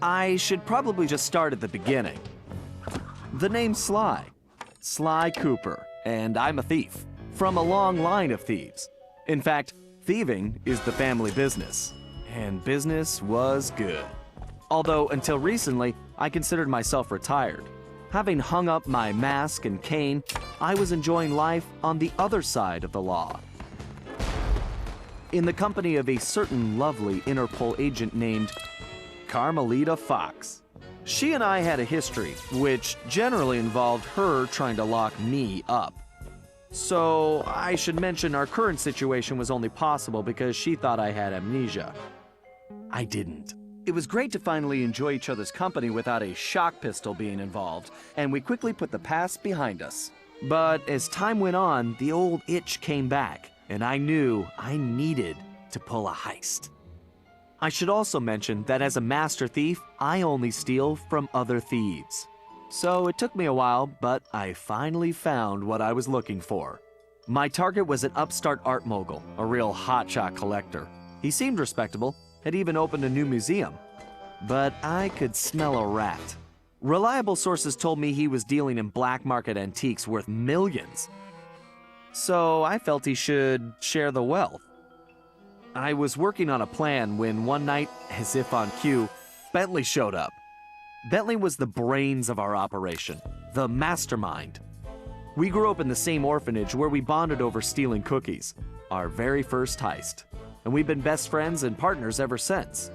I should probably just start at the beginning. The name's Sly. Sly Cooper, and I'm a thief. From a long line of thieves. In fact, thieving is the family business. And business was good. Although, until recently, I considered myself retired. Having hung up my mask and cane, I was enjoying life on the other side of the law. In the company of a certain lovely Interpol agent named Carmelita Fox. She and I had a history, which generally involved her trying to lock me up. So, I should mention our current situation was only possible because she thought I had amnesia. I didn't. It was great to finally enjoy each other's company without a shock pistol being involved, and we quickly put the past behind us. But as time went on, the old itch came back, and I knew I needed to pull a heist. I should also mention that as a master thief, I only steal from other thieves. So it took me a while, but I finally found what I was looking for. My target was an upstart art mogul, a real hotshot collector. He seemed respectable, had even opened a new museum. But I could smell a rat. Reliable sources told me he was dealing in black market antiques worth millions. So I felt he should share the wealth. I was working on a plan when one night, as if on cue, Bentley showed up. Bentley was the brains of our operation, the mastermind. We grew up in the same orphanage where we bonded over stealing cookies, our very first heist, and we've been best friends and partners ever since.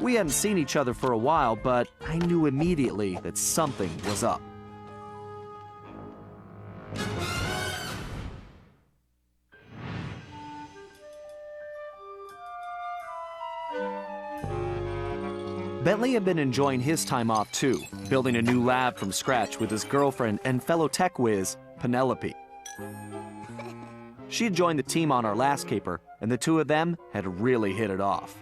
We hadn't seen each other for a while, but I knew immediately that something was up. Bentley had been enjoying his time off too, building a new lab from scratch with his girlfriend and fellow tech whiz, Penelope. She had joined the team on our last caper, and the two of them had really hit it off.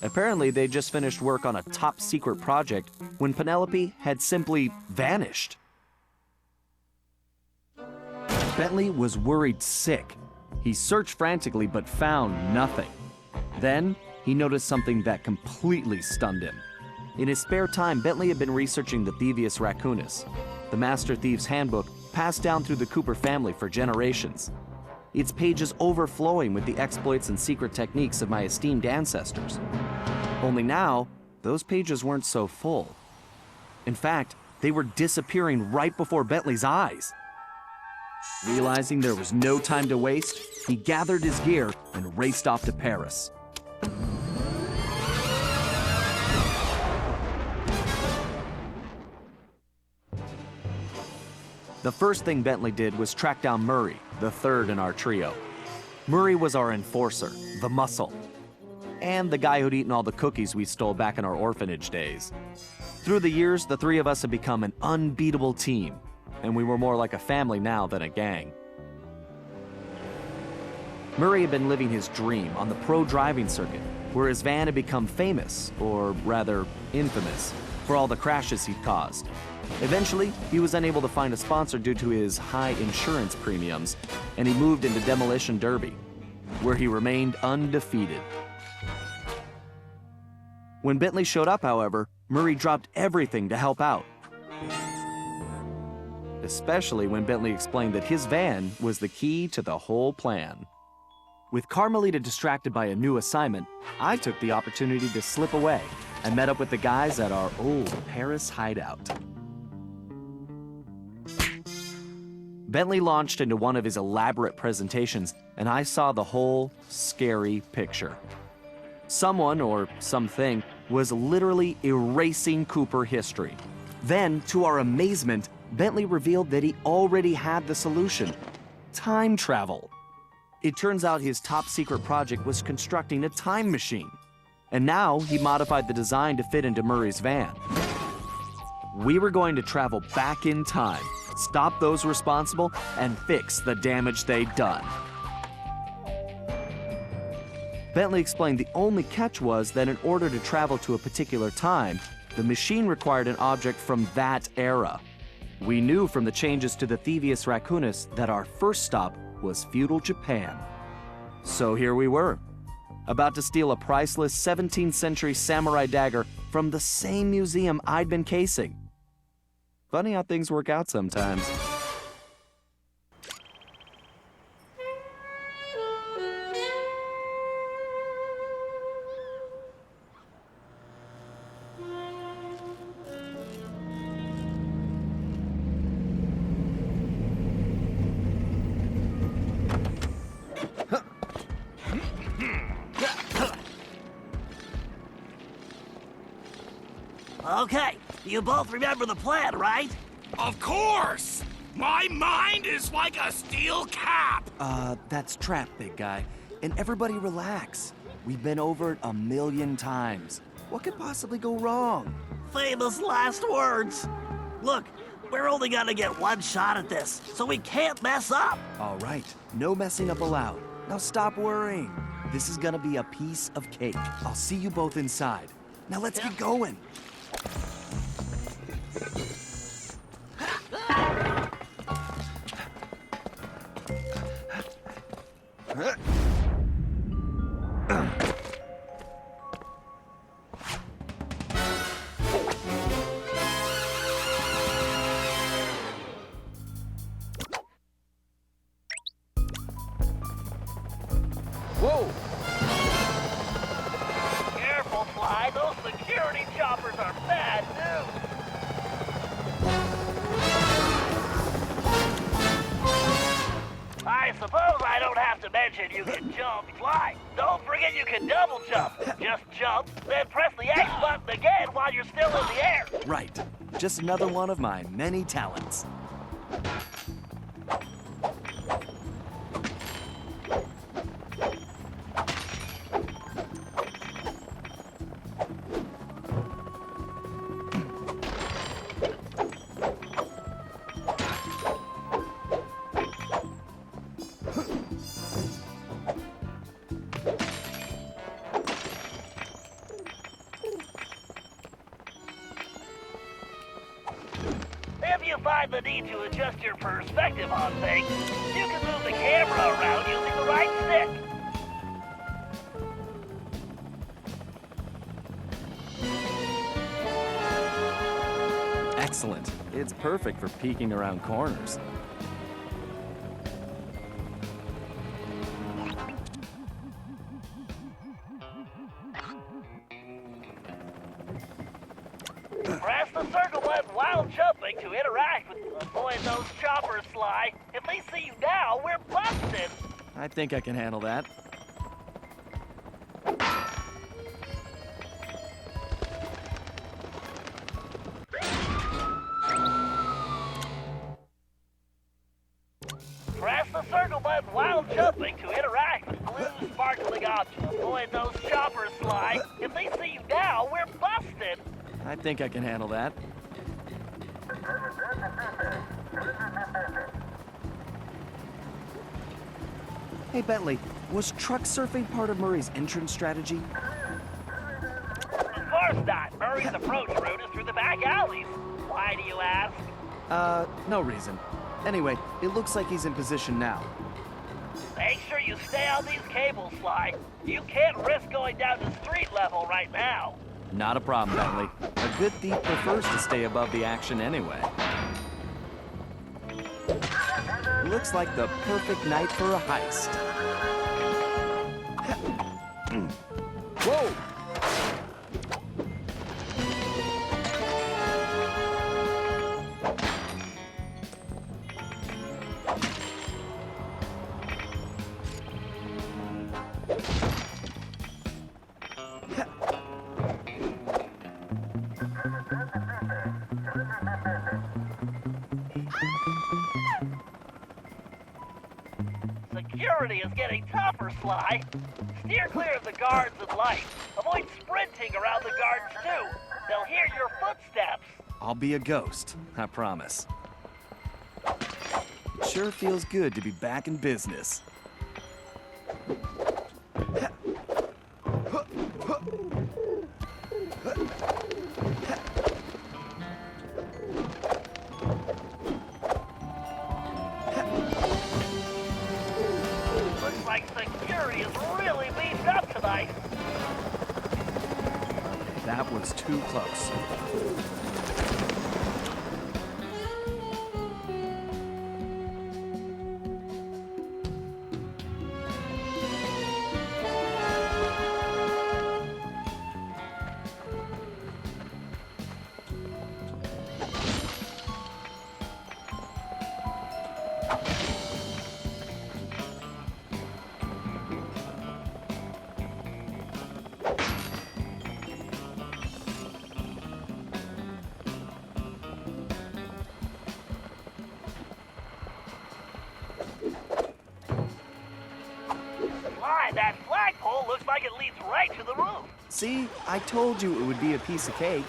Apparently, they just finished work on a top-secret project when Penelope had simply vanished. Bentley was worried sick. He searched frantically but found nothing. Then, he noticed something that completely stunned him. In his spare time, Bentley had been researching the Thieves Reconnaissance, the Master Thief's handbook passed down through the Cooper family for generations. Its pages overflowing with the exploits and secret techniques of my esteemed ancestors. Only now, those pages weren't so full. In fact, they were disappearing right before Bentley's eyes. Realizing there was no time to waste, he gathered his gear and raced off to Paris. The first thing Bentley did was track down Murray, the third in our trio. Murray was our enforcer, the muscle, and the guy who'd eaten all the cookies we stole back in our orphanage days. Through the years, the three of us had become an unbeatable team, and we were more like a family now than a gang. Murray had been living his dream on the pro driving circuit, where his van had become famous, or rather infamous, for all the crashes he'd caused. Eventually, he was unable to find a sponsor due to his high insurance premiums, and he moved into Demolition Derby, where he remained undefeated. When Bentley showed up, however, Murray dropped everything to help out. Especially when Bentley explained that his van was the key to the whole plan. With Carmelita distracted by a new assignment, I took the opportunity to slip away and met up with the guys at our old Paris hideout. Bentley launched into one of his elaborate presentations, and I saw the whole scary picture. Someone, or something, was literally erasing Cooper history. Then, to our amazement, Bentley revealed that he already had the solution: time travel. It turns out his top-secret project was constructing a time machine, and now he modified the design to fit into Murray's van. We were going to travel back in time, stop those responsible, and fix the damage they'd done. Bentley explained the only catch was that in order to travel to a particular time, the machine required an object from that era. We knew from the changes to the Thieves Reconnaissance that our first stop was feudal Japan. So here we were, about to steal a priceless 17th century samurai dagger from the same museum I'd been casing. Funny how things work out sometimes. Okay, you both remember the plan, right? Of course! My mind is like a steel cap! That's trap, big guy. And everybody relax. We've been over it 1,000,000 times. What could possibly go wrong? Famous last words. Look, we're only gonna get one shot at this, so we can't mess up. All right, no messing up allowed. Now stop worrying. This is gonna be a piece of cake. I'll see you both inside. Now let's get going. Whoa! Careful, Fly. Those security choppers are bad news. I suppose I don't have to mention you can jump, Fly. Don't forget you can double jump. Just jump, then press the X button again while you're still in the air. Right. Just another one of my many talents. If you find the need to adjust your perspective on things, you can move the camera around using the right stick. Excellent. It's perfect for peeking around corners. Press the circle button while jumping to interact with avoid those choppers, Sly. If they see you now, we're busted. I think I can handle that. Press the circle button while jumping to interact with blue sparkling objects. Avoid those choppers, Sly. If they see you now, we're busted. I think I can handle that. Hey, Bentley, was truck surfing part of Murray's entrance strategy? Of course not. Murray's approach route is through the back alleys. Why do you ask? No reason. Anyway, it looks like he's in position now. Make sure you stay on these cables, Sly. You can't risk going down to street level right now. Not a problem, Bentley. A good thief prefers to stay above the action anyway. Looks like the perfect night for a heist. Whoa! Security is getting tougher, Sly. Steer clear of the guards and lights. Avoid sprinting around the guards, too. They'll hear your footsteps. I'll be a ghost, I promise. It sure feels good to be back in business. Looks like security is really beefed up tonight. right. That was too close. That flagpole looks like it leads right to the roof. See, I told you it would be a piece of cake.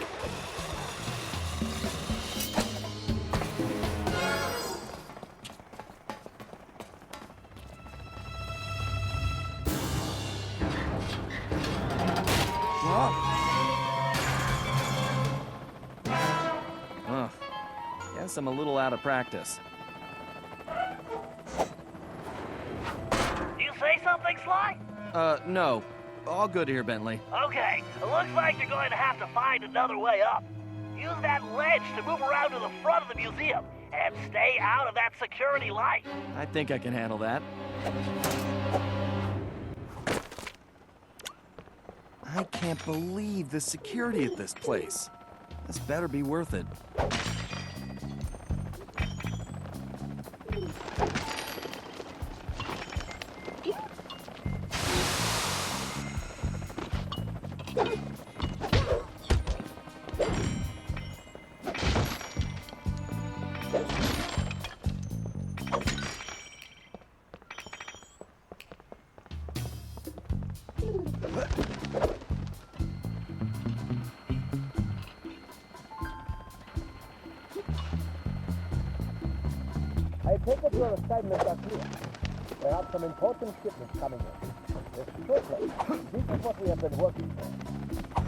Ugh. Guess I'm a little out of practice. You say something, Sly? No. All good here, Bentley. Okay, it looks like you're going to have to find another way up. Use that ledge to move around to the front of the museum, and stay out of that security light. I think I can handle that. I can't believe the security at this place. This better be worth it. I take it your assignments are clear. There are some important shipments coming in. This shortly. This is what we have been working for.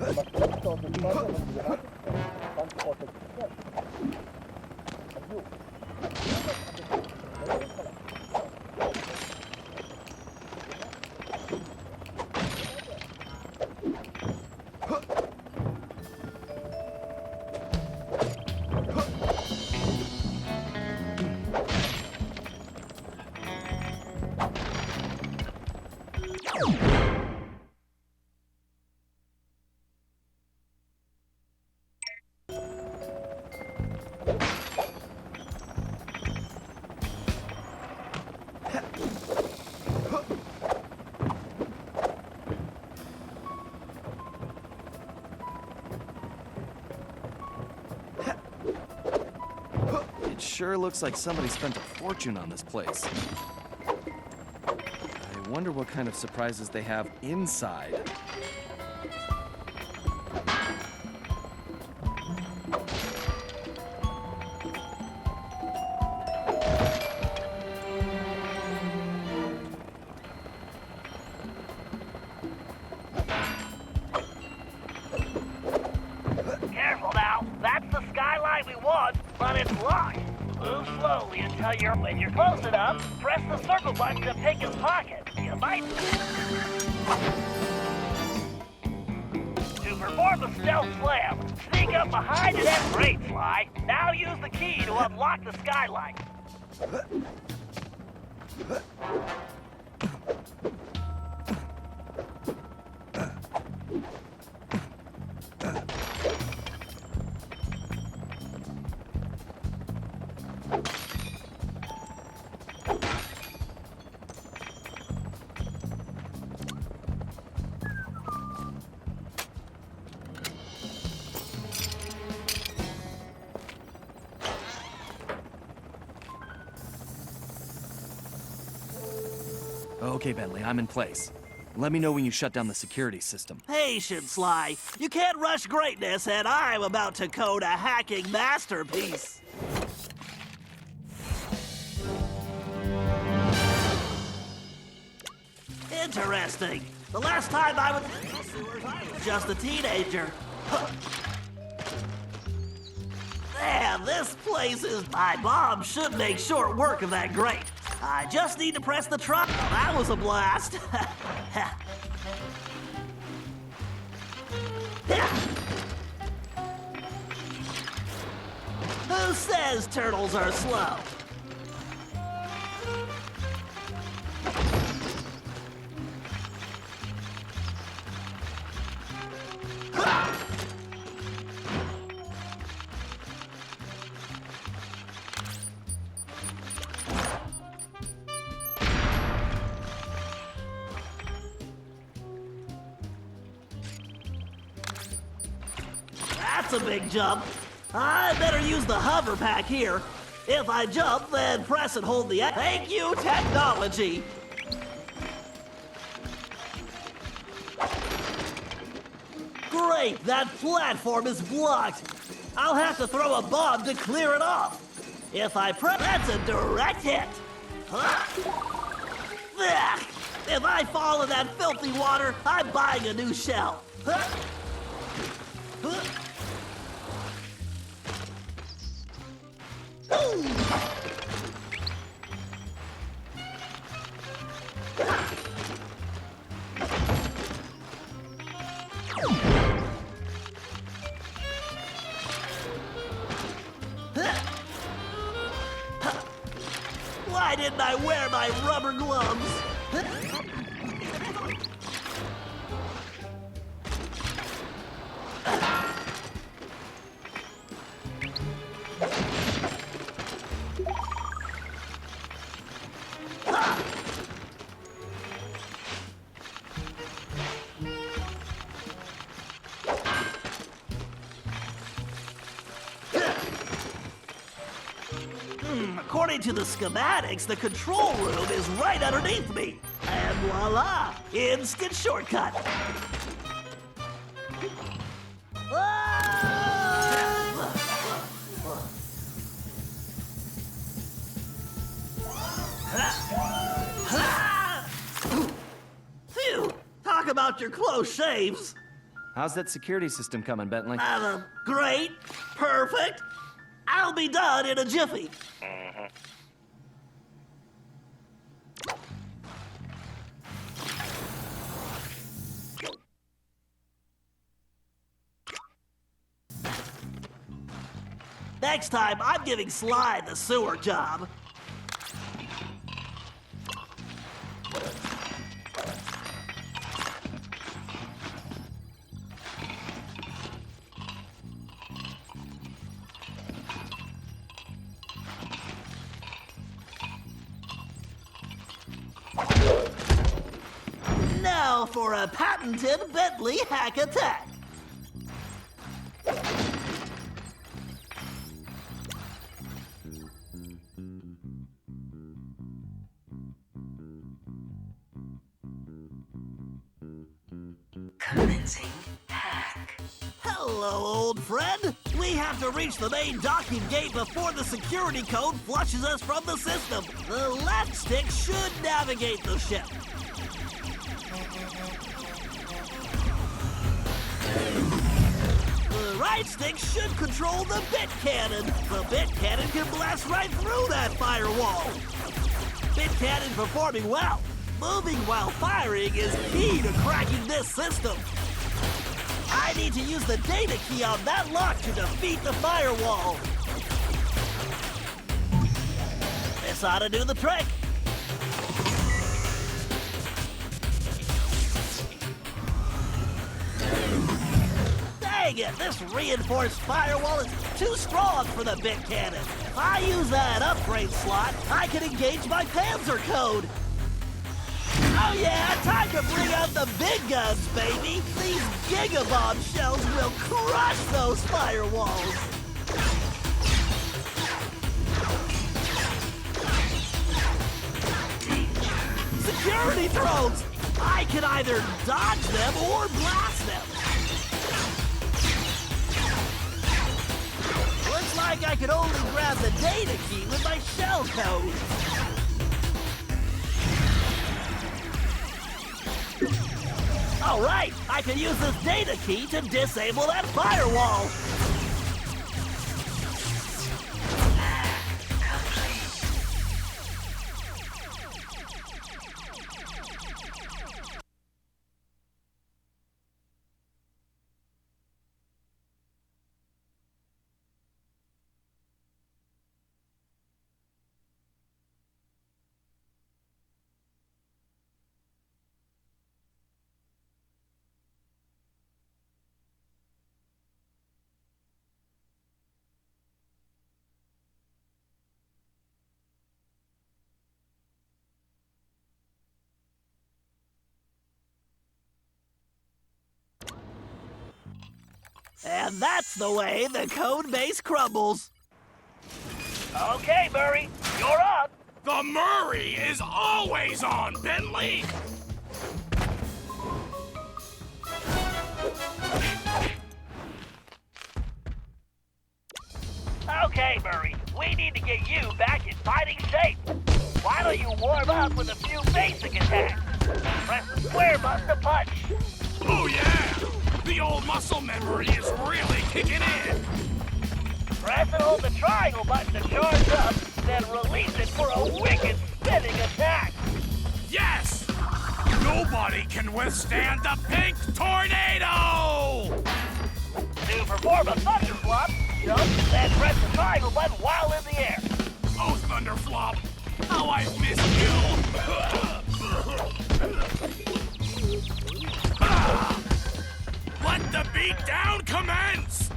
We must make sure this bundle in the United States transported successfully. And you. It sure looks like somebody spent a fortune on this place. I wonder what kind of surprises they have inside. Careful now. That's the skyline we want, but it's locked. Move slowly until when you're close enough, press the circle button to pick his pocket. You might... To perform the stealth slam, sneak up behind it and great, Sly. Now use the key to unlock the skylight. Okay, Bentley, I'm in place. Let me know when you shut down the security system. Patience, Sly. You can't rush greatness, and I'm about to code a hacking masterpiece. Interesting. The last time I was in the sewers, I was just a teenager. Man, this place is... My mom should make short work of that grate. I just need to press the trigger. That was a blast. Who says turtles are slow? That's a big jump. I better use the hover pack here. If I jump, then press and hold the... Thank you, technology! Great, that platform is blocked. I'll have to throw a bomb to clear it off. If I press... That's a direct hit. Ugh. If I fall in that filthy water, I'm buying a new shell. Why didn't I wear my rubber gloves? According to the schematics, the control room is right underneath me. And voila, instant shortcut. Phew, talk about your close shaves. How's that security system coming, Bentley? Great, perfect. I'll be done in a jiffy. Next time, I'm giving Sly the sewer job. Now for a patented Bentley hack attack. Commencing hack. Hello, old friend. We have to reach the main docking gate before the security code flushes us from the system. The left stick should navigate the ship. The right stick should control the bit cannon. The bit cannon can blast right through that firewall. Bit cannon performing well. Moving while firing is key to cracking this system. I need to use the data key on that lock to defeat the firewall. This ought to do the trick. Dang it, this reinforced firewall is too strong for the bit cannon. If I use that upgrade slot, I can engage my Panzer code. Oh yeah, time to bring out the big guns, baby! These gigabomb shells will crush those firewalls! Security drones! I can either dodge them or blast them! Looks like I could only grab the data key with my shell code. All right, I can use this data key to disable that firewall. And that's the way the code base crumbles. Okay, Murray, you're up. The Murray is always on, Bentley! Okay, Murray, we need to get you back in fighting shape. Why don't you warm up with a few basic attacks? Press the square button to punch. Oh yeah! The old muscle memory is really kicking in! Press and hold the triangle button to charge up, then release it for a wicked spinning attack. Yes! Nobody can withstand the pink tornado! To perform a thunderflop, jump, then press the triangle button while in the air. Oh, Thunderflop! How I miss you! Let the beat down commence!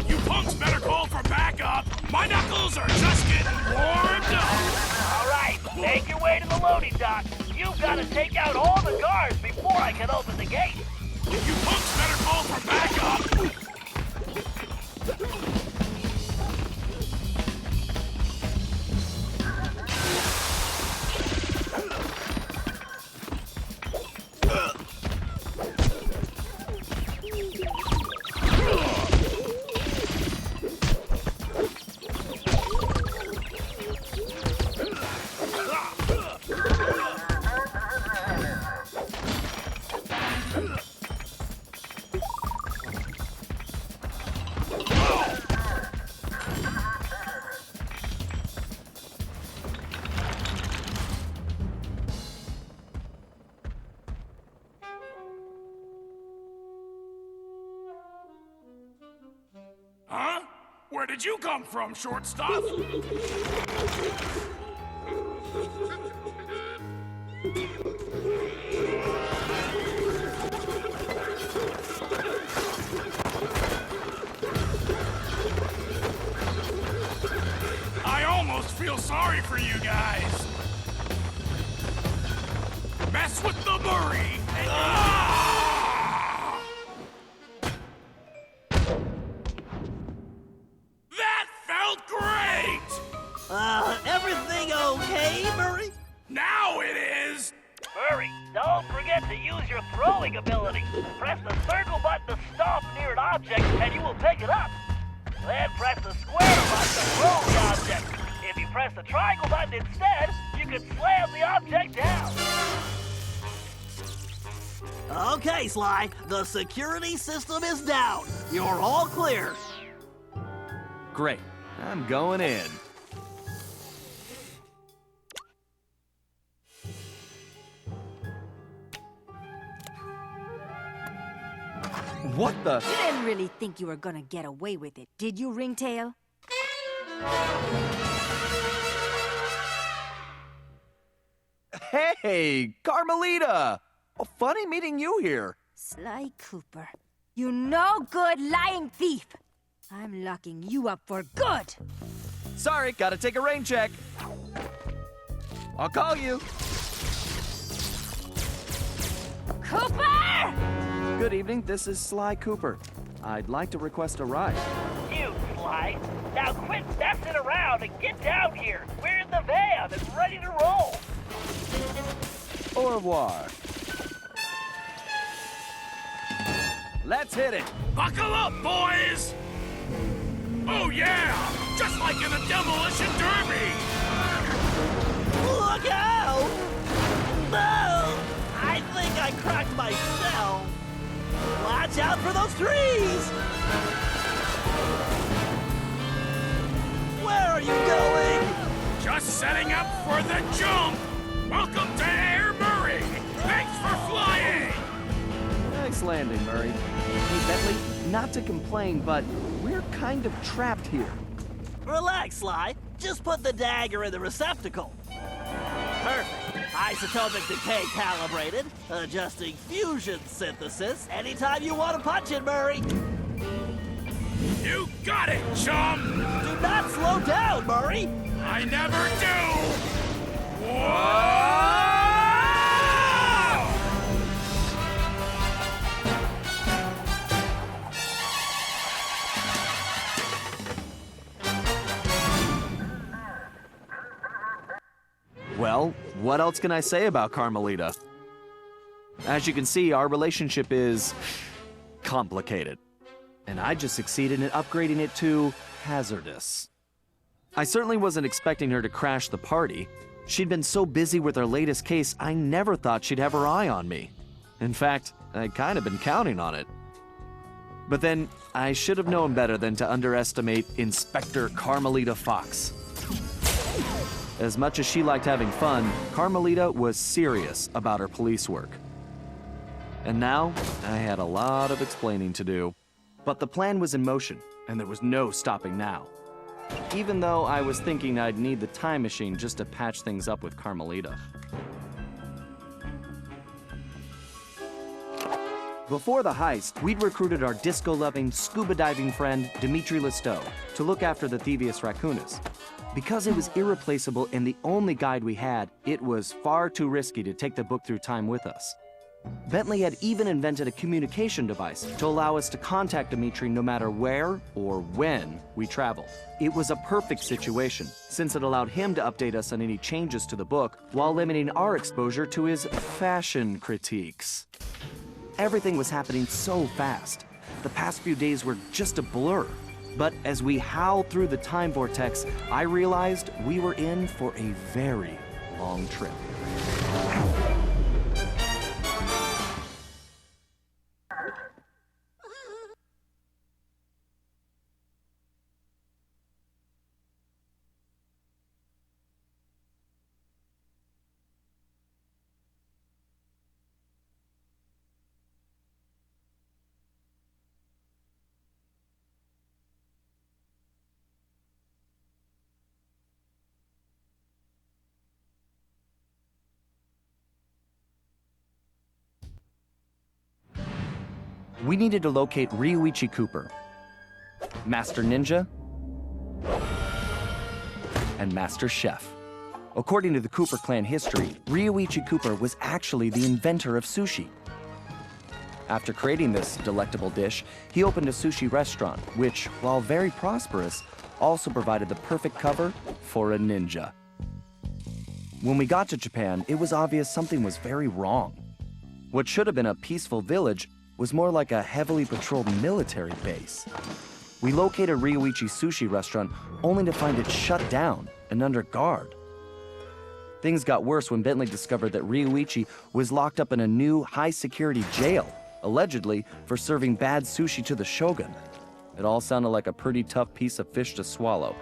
You punks better call for backup! My knuckles are just getting warmed up! All right, make your way to the loading dock. You've got to take out all the guards before I can open the gate. You punks better call for backup! Huh? Where did you come from, short stuff? I almost feel sorry for you guys. Mess with the Murray. Ah! That felt great! Everything okay, Murray? Now it is! Murray, don't forget to use your throwing ability. Press the circle button to stomp near an object and you will pick it up. Then press the square button to throw the object. If you press the triangle button instead, you can slam the object down. Okay, Sly, the security system is down. You're all clear. Great. I'm going in. What the? You didn't really think you were gonna get away with it, did you, Ringtail? Hey, Carmelita! Oh, funny meeting you here. Sly Cooper, you no-good lying thief! I'm locking you up for good! Sorry, gotta take a rain check. I'll call you. Cooper! Good evening, this is Sly Cooper. I'd like to request a ride. You, Sly. Now quit messing around and get down here. We're in the van and ready to roll. Au revoir. Let's hit it. Buckle up, boys! Oh yeah! Just like in a demolition derby! Look out! No! I think I cracked myself. Watch out for those trees! Where are you going? Just setting up for the jump! Welcome to Air Murray! Thanks for flying! Nice landing, Murray. Hey, Bentley, not to complain, but we're kind of trapped here. Relax, Sly. Just put the dagger in the receptacle. Perfect. Isotopic decay calibrated. Adjusting fusion synthesis. Anytime you want to punch it, Murray. You got it, chum! Do not slow down, Murray. I never do! Whoa! Well, what else can I say about Carmelita? As you can see, our relationship is complicated. And I just succeeded in upgrading it to hazardous. I certainly wasn't expecting her to crash the party. She'd been so busy with her latest case, I never thought she'd have her eye on me. In fact, I'd kind of been counting on it. But then, I should have known better than to underestimate Inspector Carmelita Fox. As much as she liked having fun, Carmelita was serious about her police work. And now, I had a lot of explaining to do. But the plan was in motion, and there was no stopping now. Even though I was thinking I'd need the time machine just to patch things up with Carmelita. Before the heist, we'd recruited our disco-loving, scuba-diving friend, Dimitri Listeau, to look after the Thieves Raccoonus. Because it was irreplaceable and the only guide we had, it was far too risky to take the book through time with us. Bentley had even invented a communication device to allow us to contact Dimitri no matter where or when we traveled. It was a perfect situation, since it allowed him to update us on any changes to the book while limiting our exposure to his fashion critiques. Everything was happening so fast. The past few days were just a blur. But as we howled through the time vortex, I realized we were in for a very long trip. We needed to locate Ryoichi Cooper, Master Ninja, and Master Chef. According to the Cooper clan history, Ryoichi Cooper was actually the inventor of sushi. After creating this delectable dish, he opened a sushi restaurant, which, while very prosperous, also provided the perfect cover for a ninja. When we got to Japan, it was obvious something was very wrong. What should have been a peaceful village was more like a heavily patrolled military base. We located Ryoichi's sushi restaurant only to find it shut down and under guard. Things got worse when Bentley discovered that Ryoichi was locked up in a new high-security jail, allegedly for serving bad sushi to the shogun. It all sounded like a pretty tough piece of fish to swallow.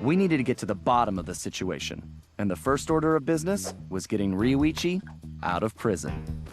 We needed to get to the bottom of the situation, and the first order of business was getting Ryoichi out of prison.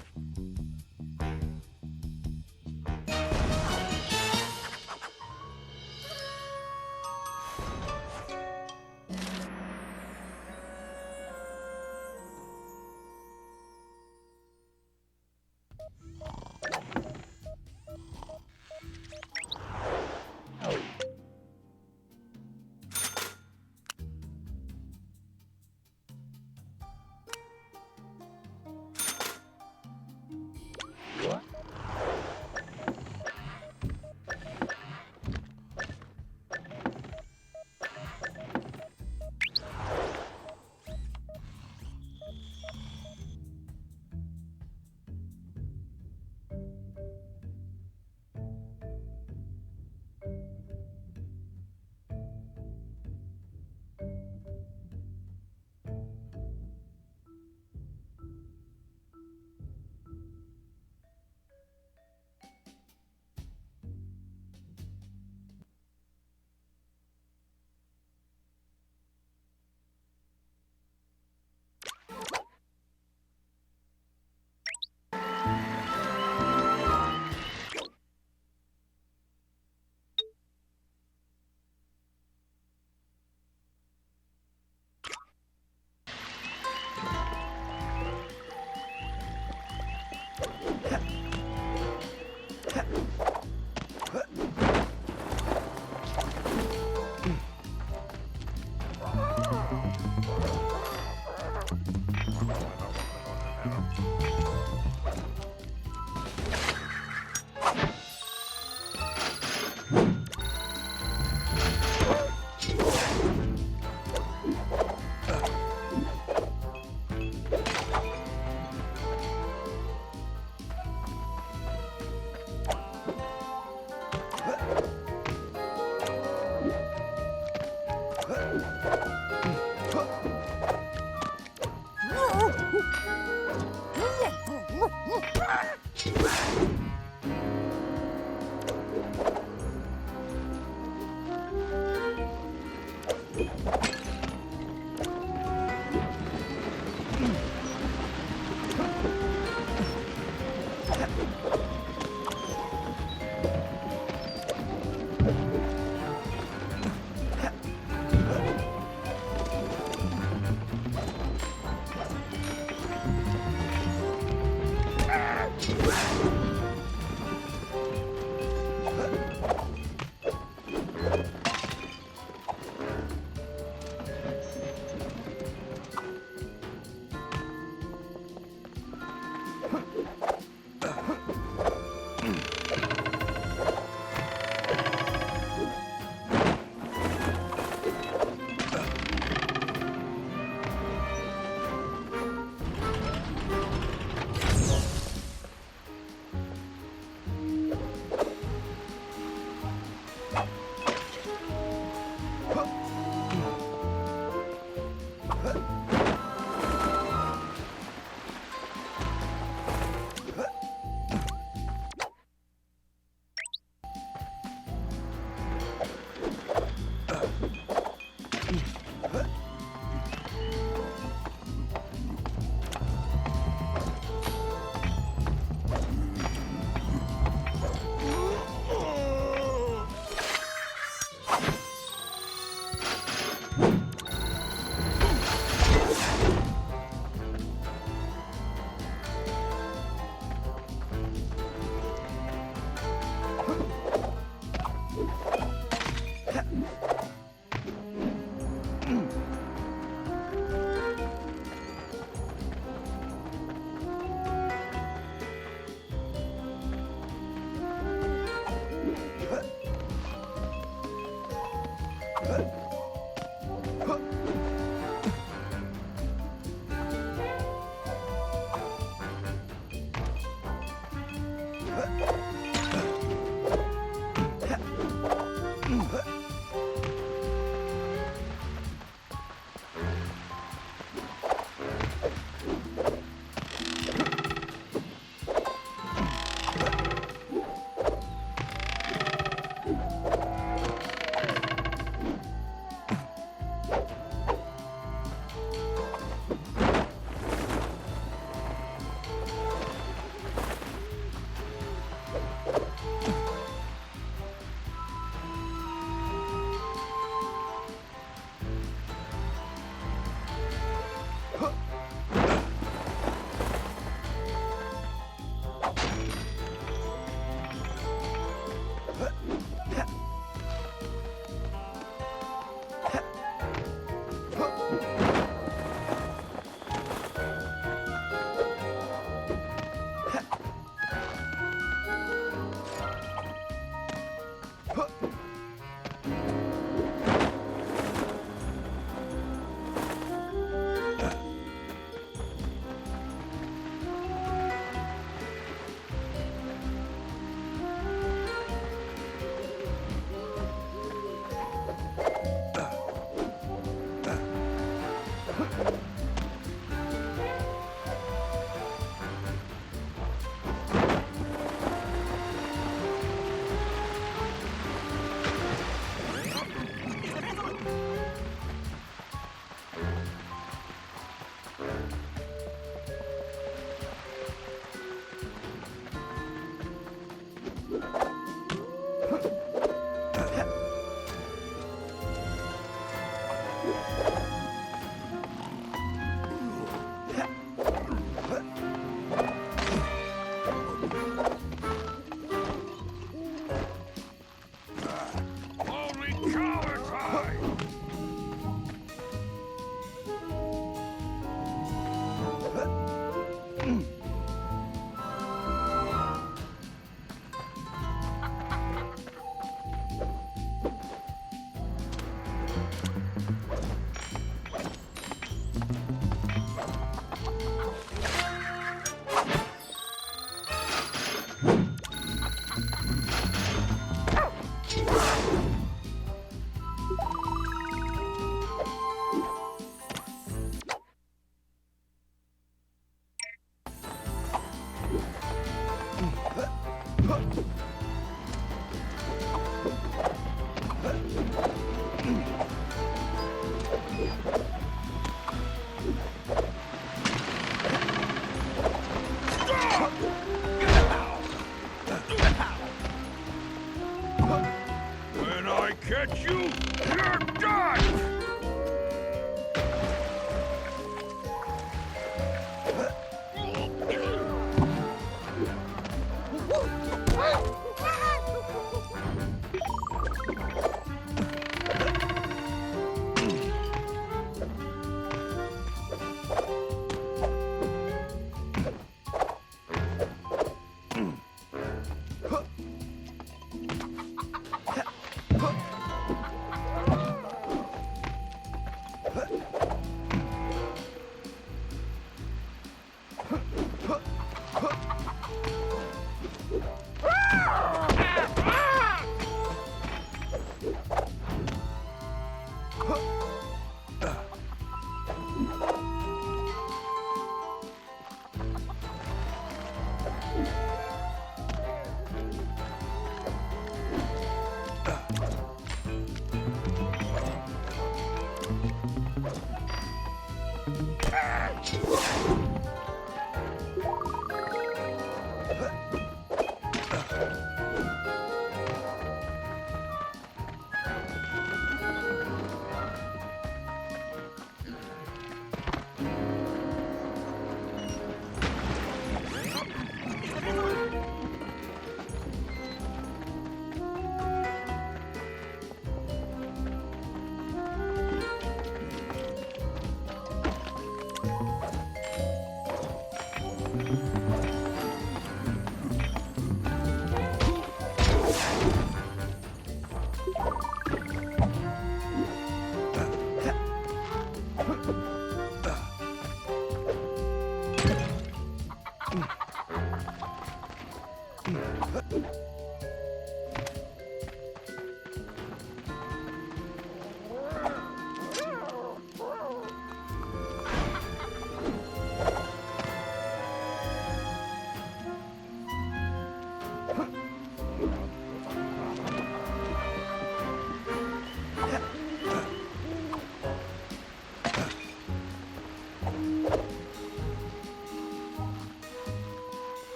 catch you, you're done!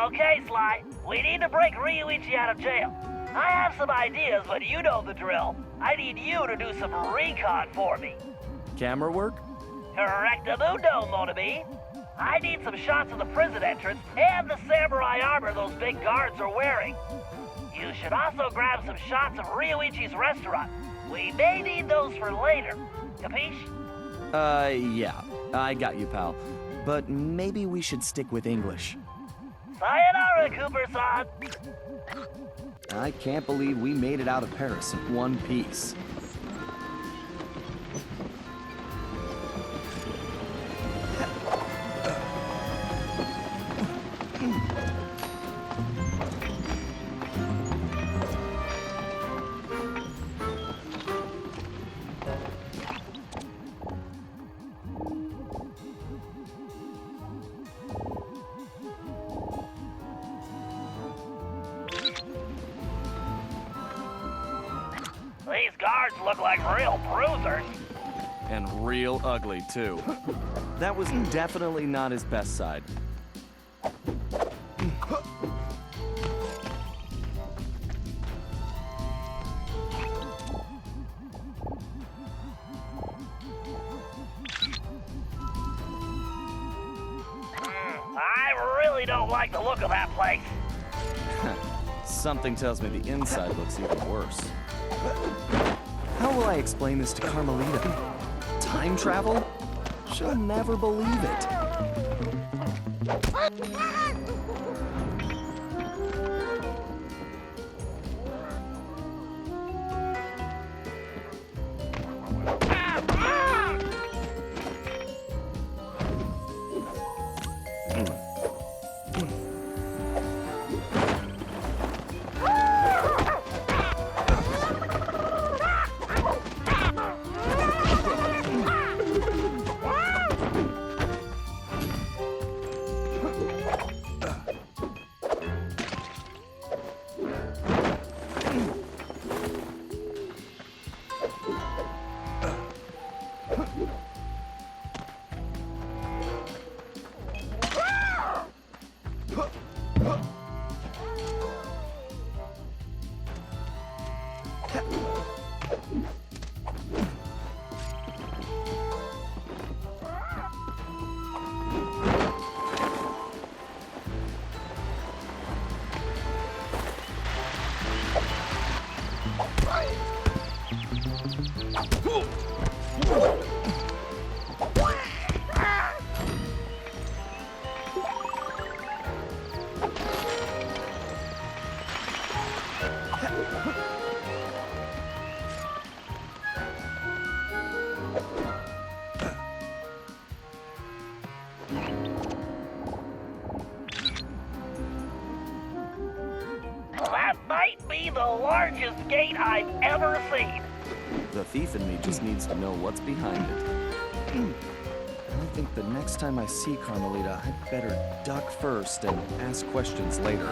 Okay, Sly. We need to break Ryoichi out of jail. I have some ideas, but you know the drill. I need you to do some recon for me. Camera work? Correctamundo, mon ami. I need some shots of the prison entrance and the samurai armor those big guards are wearing. You should also grab some shots of Ryoichi's restaurant. We may need those for later. Capiche? Yeah. I got you, pal. But maybe we should stick with English. Sayonara, Cooper-san! I can't believe we made it out of Paris in one piece. These guards look like real bruisers. And real ugly, too. That was definitely not his best side. I really don't like the look of that place. Something tells me the inside looks even worse. How will I explain this to Carmelita? Time travel? She'll never believe it. That might be the largest gate I've ever seen. The thief in me just needs to know what's behind it. I think the next time I see Carmelita, I'd better duck first and ask questions later.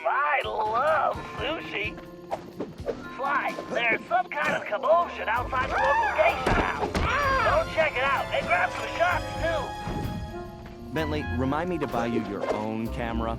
I love sushi. Sly, there's some kind of commotion outside the local geisha house. Go check it out and grab some shots, too. Bentley, remind me to buy you your own camera.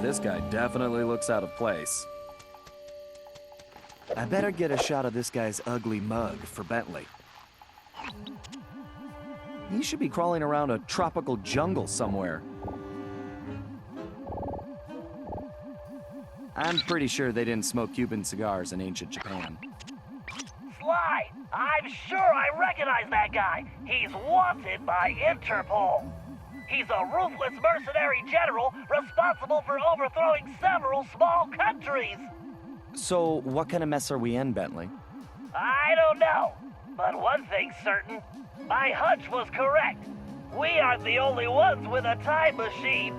This guy definitely looks out of place. I better get a shot of this guy's ugly mug for Bentley. He should be crawling around a tropical jungle somewhere. I'm pretty sure they didn't smoke Cuban cigars in ancient Japan. Sly, I'm sure I recognize recognize that guy. He's wanted by Interpol. He's a ruthless mercenary general responsible for overthrowing several small countries. So, what kind of mess are we in, Bentley? I don't know, but one thing's certain. My hunch was correct. We aren't the only ones with a time machine.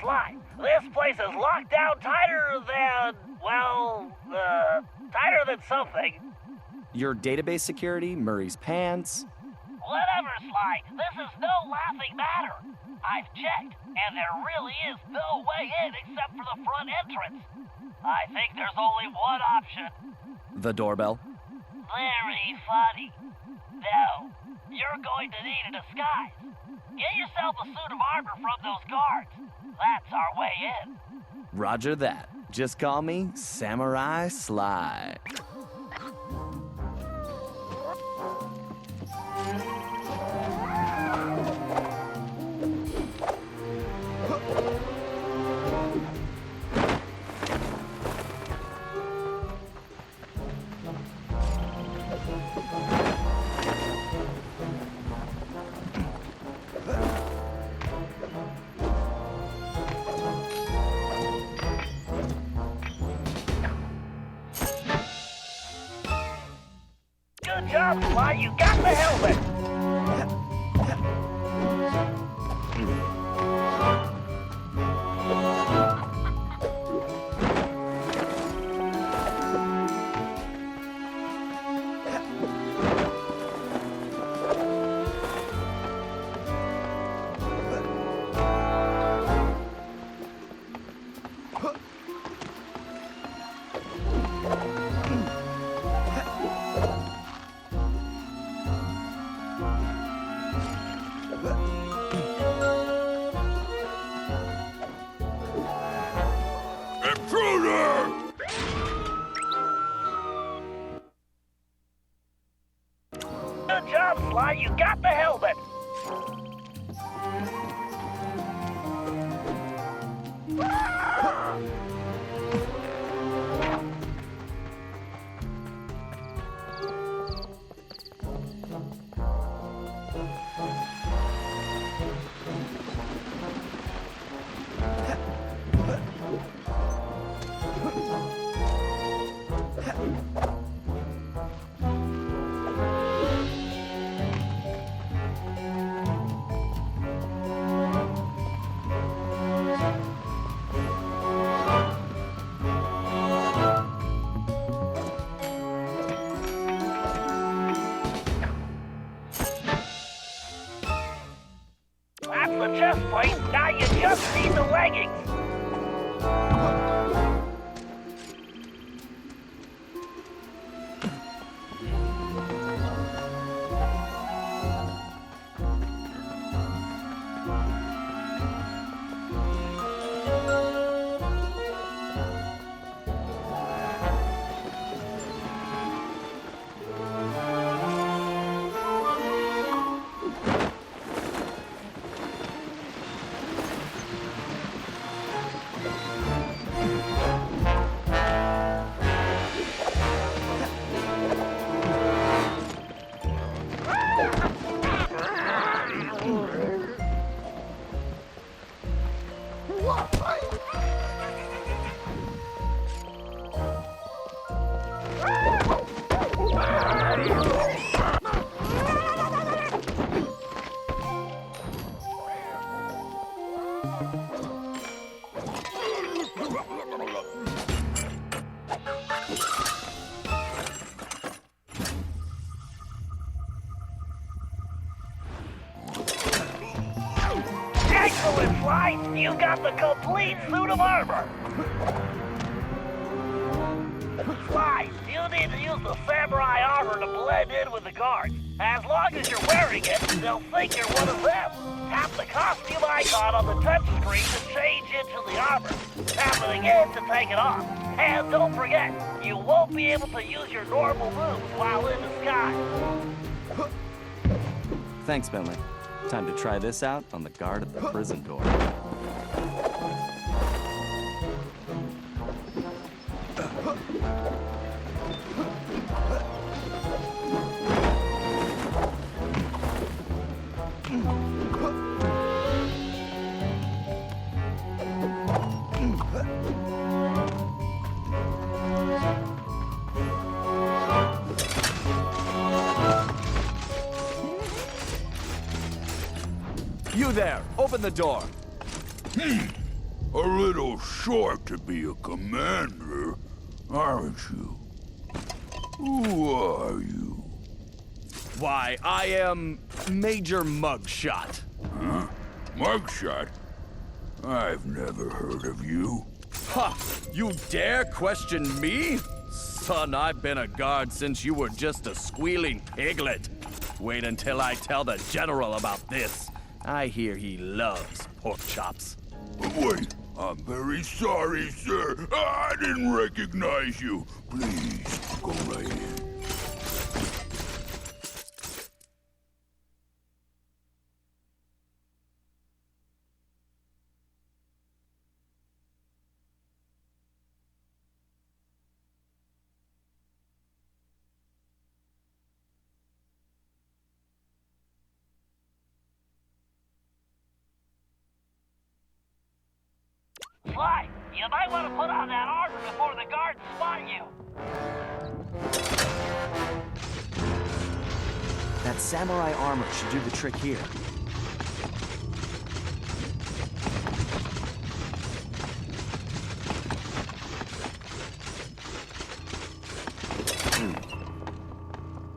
Sly, this place is locked down tighter than, well, tighter than something. Your database security, Murray's pants. Whatever, Sly, this is no laughing matter. I've checked, and there really is no way in except for the front entrance. I think there's only one option. The doorbell. Very funny. No, you're going to need a disguise. Get yourself a suit of armor from those guards. That's our way in. Roger that. Just call me Samurai Sly. Good job, Sly. You got the helmet. Good job, Sly. You got the helmet. That's the chest plate. Now you just need the leggings. Excellent, Sly! You got the complete suit of armor! Sly, you need to use the samurai armor to blend in with the guards. As long as you're wearing it, they'll think you're one of them. Tap the costume icon on the touchscreen to change into the armor. Tap it again to take it off. And don't forget, you won't be able to use your normal moves while in disguise. Thanks, Bentley. Time to try this out on the guard at the prison door. You there, open the door. A little short to be a commander, aren't you? Who are you? Why, I am Major Mugshot. Huh? Mugshot? I've never heard of you. Ha! You dare question me? Son, I've been a guard since you were just a squealing piglet. Wait until I tell the General about this. I hear he loves pork chops. Wait, I'm very sorry, sir. I didn't recognize you. Please, go right in. Sly, you might want to put on that armor before the guards spot you. That samurai armor should do the trick here.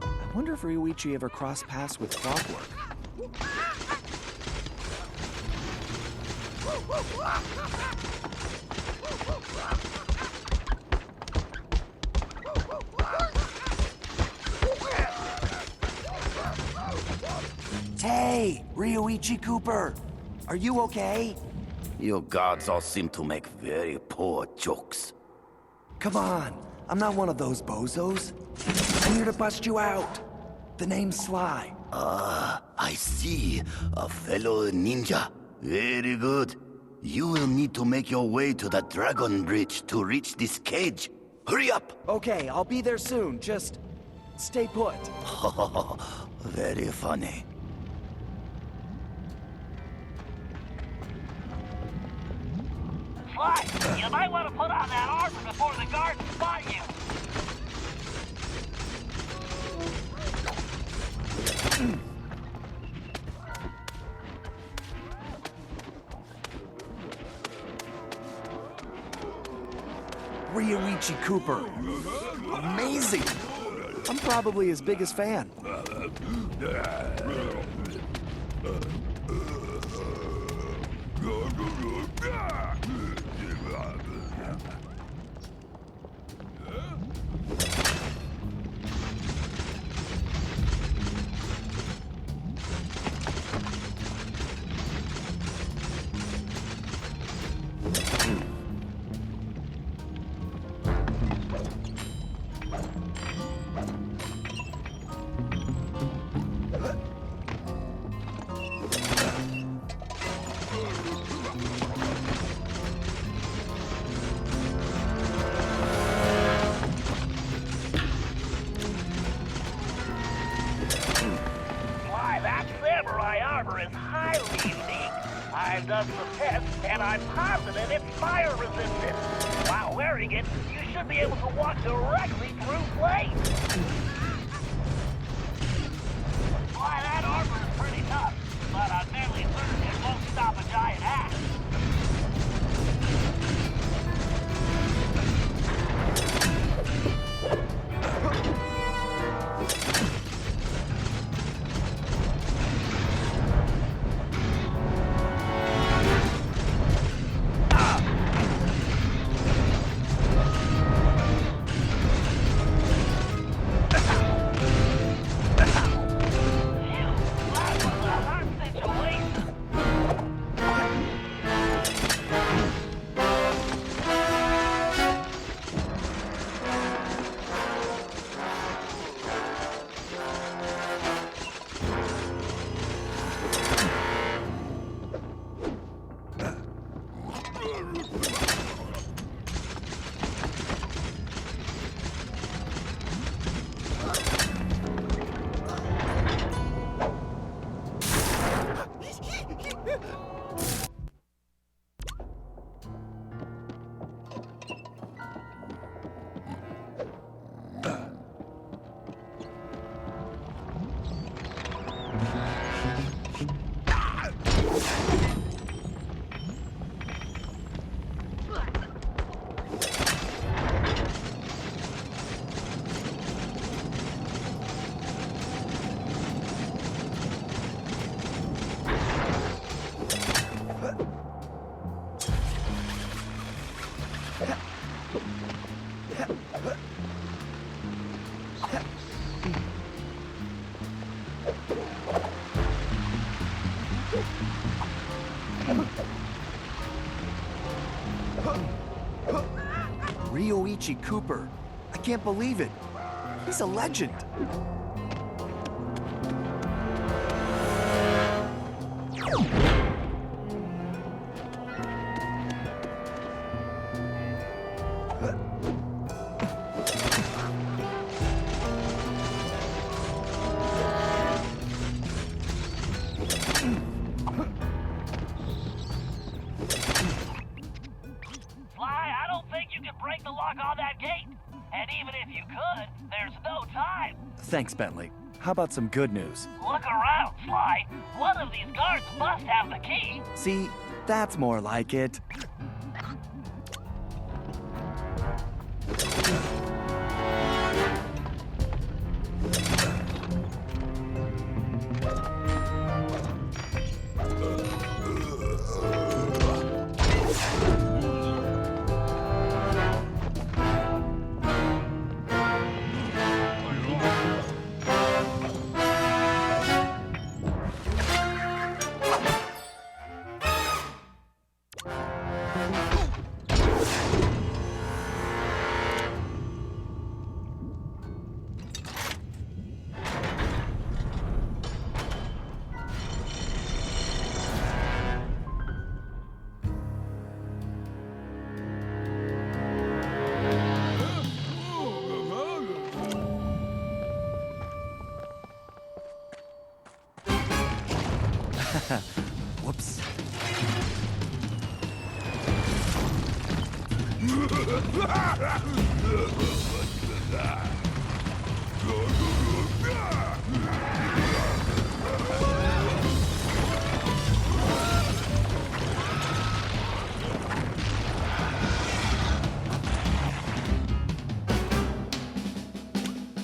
I wonder if Ryoichi ever crossed paths with Clockwork. Hey, Ryoichi Cooper! Are you okay? You guards all seem to make very poor jokes. Come on, I'm not one of those bozos. I'm here to bust you out. The name's Sly. Ah, I see. A fellow ninja. Very good. You will need to make your way to the Dragon Bridge to reach this cage. Hurry up! Okay, I'll be there soon. Just stay put. Very funny. Sly, you might want to put on that armor before the guards spot you. Ryoichi Cooper. Amazing! I'm probably his biggest fan. I've done some tests, and I'm positive it's fire resistant. While wearing it, you should be able to walk directly through flames. Why, that armor is pretty tough, but I'm fairly certain it won't stop a giant axe. Ryoichi Cooper. I can't believe it. He's a legend. I don't think you can break the lock on that gate. And even if you could, there's no time. Thanks, Bentley. How about some good news? Look around, Sly. One of these guards must have the key. See, that's more like it. Whoops.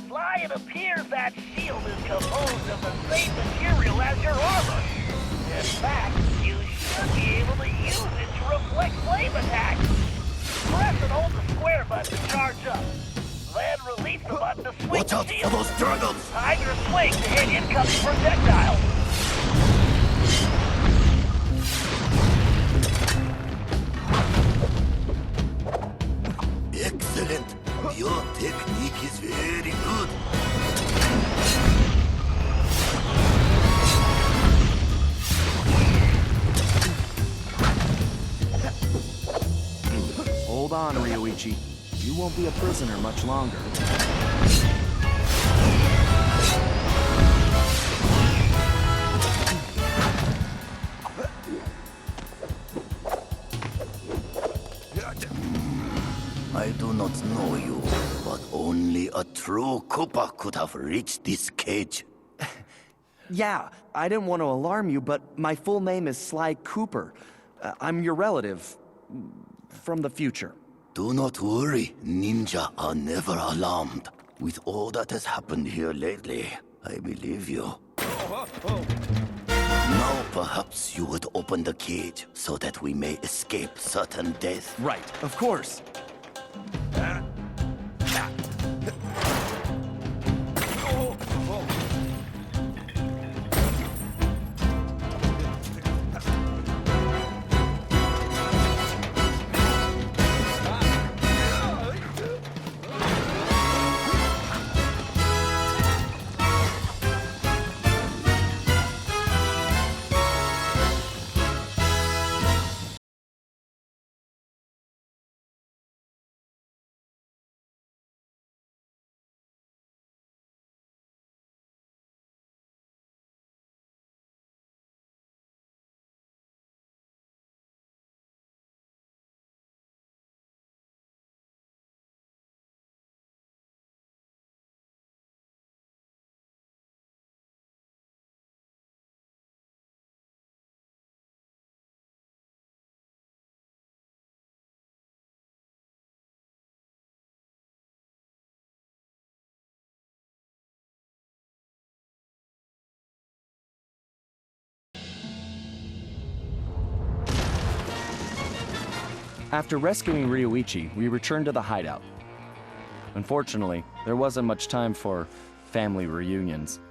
Sly, it appears that shield is composed of the same material as your armor. In fact, you should be able to use it to reflect flame attacks. Press and hold the square button to charge up. Then release the button to swing Watch the out shield. for those dragons! Time your swing to hit incoming projectiles. Excellent! Your technique is very good. Hold on, Ryoichi. You won't be a prisoner much longer. I do not know you, but only a true Koopa could have reached this cage. Yeah, I didn't want to alarm you, but my full name is Sly Cooper. I'm your relative from the future. Do not worry, ninja are never alarmed. With all that has happened here lately, I believe you. Now perhaps you would open the cage so that we may escape certain death. Right, of course. After rescuing Ryoichi, we returned to the hideout. Unfortunately, there wasn't much time for family reunions.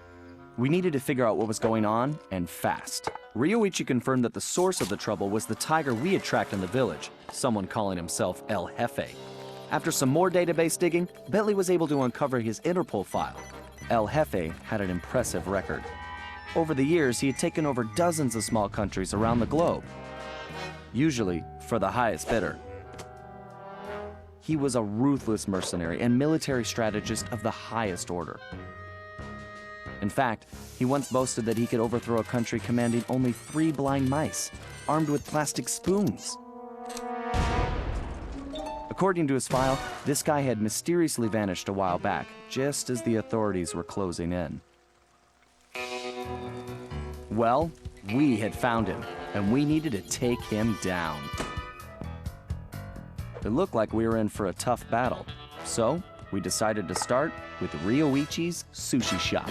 We needed to figure out what was going on, and fast. Ryoichi confirmed that the source of the trouble was the tiger we had tracked in the village, someone calling himself El Jefe. After some more database digging, Bentley was able to uncover his Interpol file. El Jefe had an impressive record. Over the years, he had taken over dozens of small countries around the globe, usually for the highest bidder. He was a ruthless mercenary and military strategist of the highest order. In fact, he once boasted that he could overthrow a country commanding only 3 blind mice, armed with plastic spoons. According to his file, this guy had mysteriously vanished a while back, just as the authorities were closing in. Well, we had found him, and we needed to take him down. It looked like we were in for a tough battle, so we decided to start with Ryoichi's sushi shop.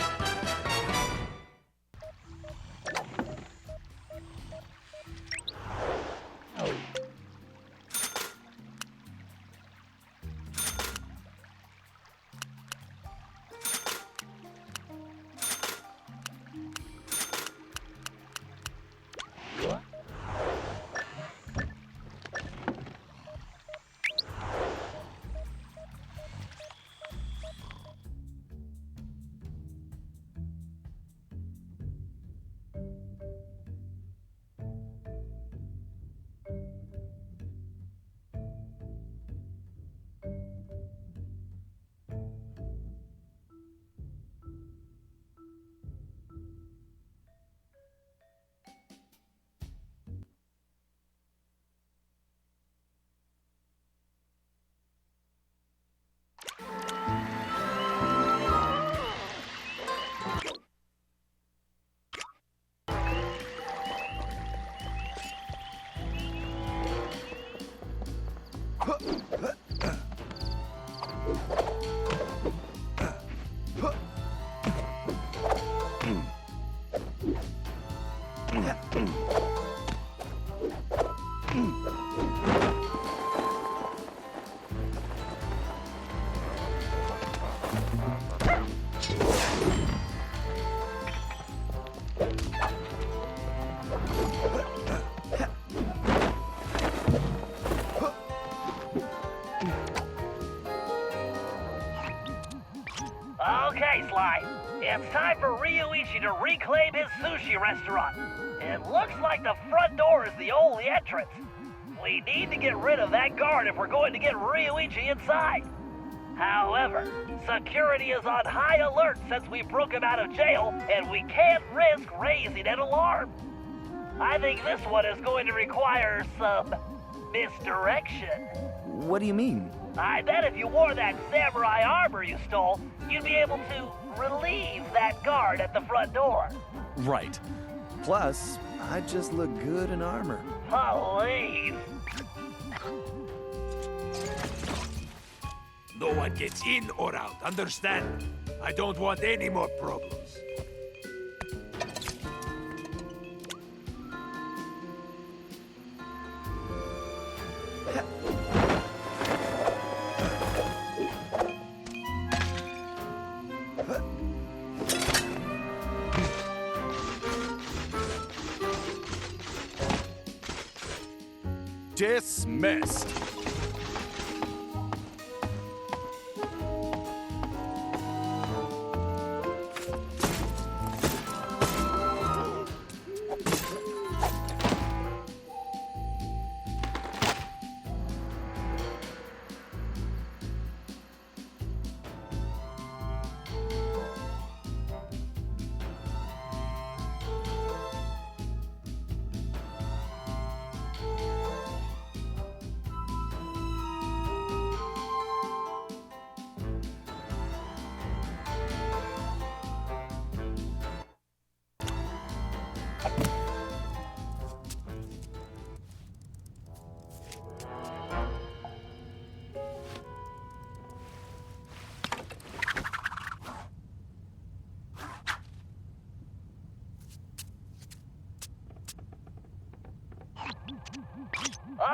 Okay, Sly. It's time for Ryoichi to reclaim his sushi restaurant. It looks like the front door is the only entrance. We need to get rid of that guard if we're going to get Ryoichi inside. However, security is on high alert since we broke him out of jail, and we can't risk raising an alarm. I think this one is going to require some misdirection. What do you mean? I bet if you wore that samurai armor you stole, you'd be able to relieve that guard at the front door. Right. Plus, I just look good in armor. Please. No one gets in or out, understand? I don't want any more problems. Dismissed.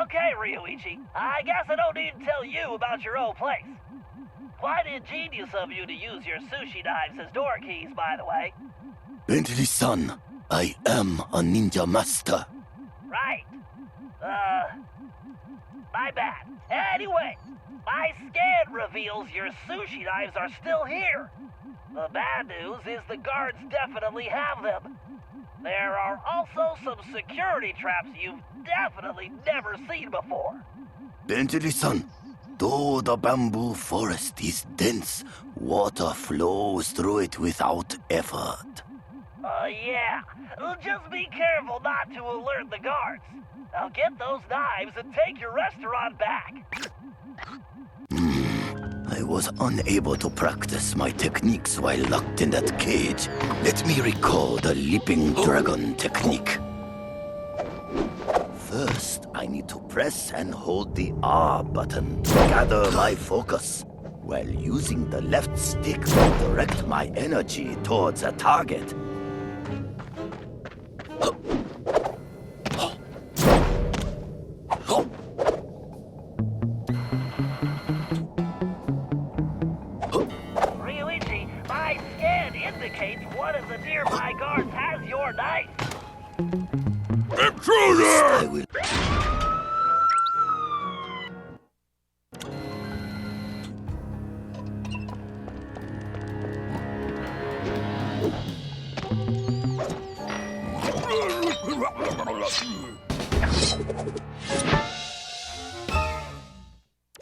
Okay, Ryoichi. I guess I don't need to tell you about your old place. Quite ingenious of you to use your sushi knives as door keys, by the way. Bentley-san, I am a ninja master. Right. My bad. Anyway, My scan reveals your sushi knives are still here. The bad news is the guards definitely have them. There are also some security traps you've definitely never seen before. Bentley-san, though the bamboo forest is dense, water flows through it without effort. Yeah. Just be careful not to alert the guards. Now get those knives and take your restaurant back. I was unable to practice my techniques while locked in that cage. Let me recall the leaping dragon technique. First, I need to press and hold the R button to gather my focus, while using the left stick to direct my energy towards a target. Ryoichi, my scan indicates one of the nearby guards has your knife. Intruder! I will...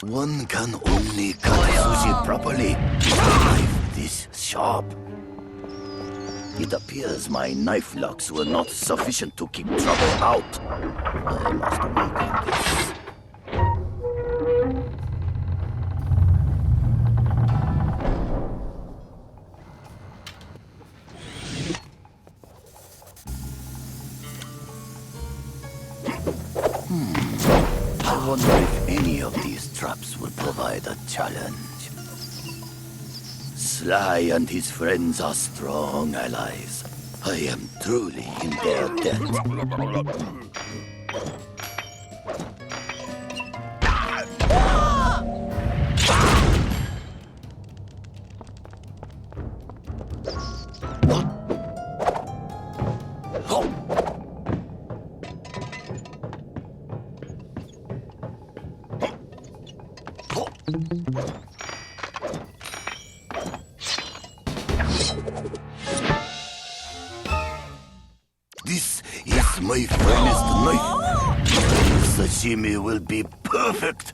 One can only cut sushi properly with a knife this sharp. It appears my knife locks were not sufficient to keep trouble out. I must work on this. I wonder if any of these traps will provide a challenge. Sly and his friends are strong allies. I am truly in their debt. This is my finest knife. Sashimi will be perfect.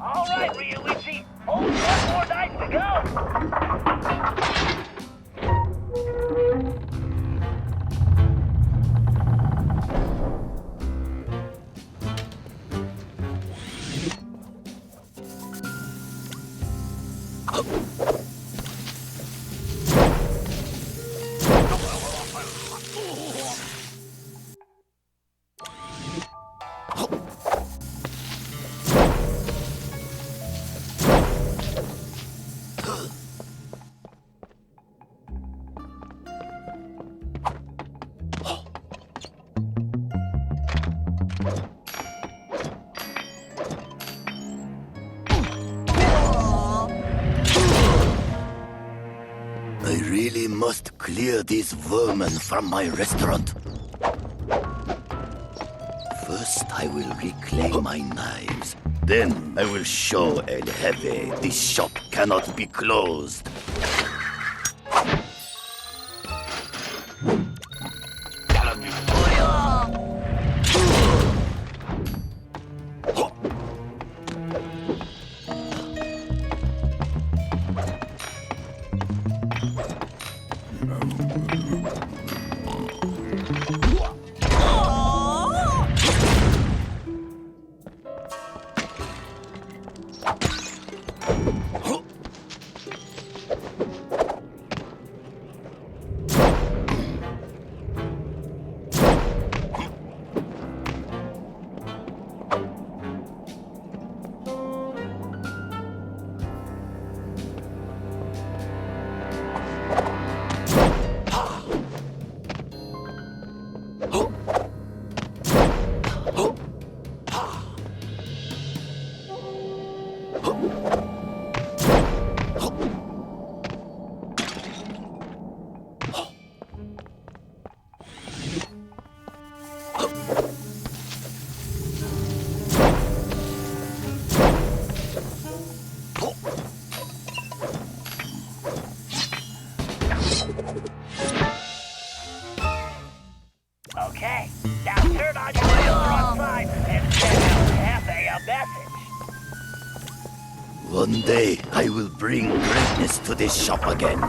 All right, Ryoichi. Only one more knife to go. I really must clear these vermin from my restaurant. First, I will reclaim my knives. Then, I will show El Jefe this shop cannot be closed. Okay, now turn on your camera outside and send El Jefe a message. One day, I will bring greatness to this shop again.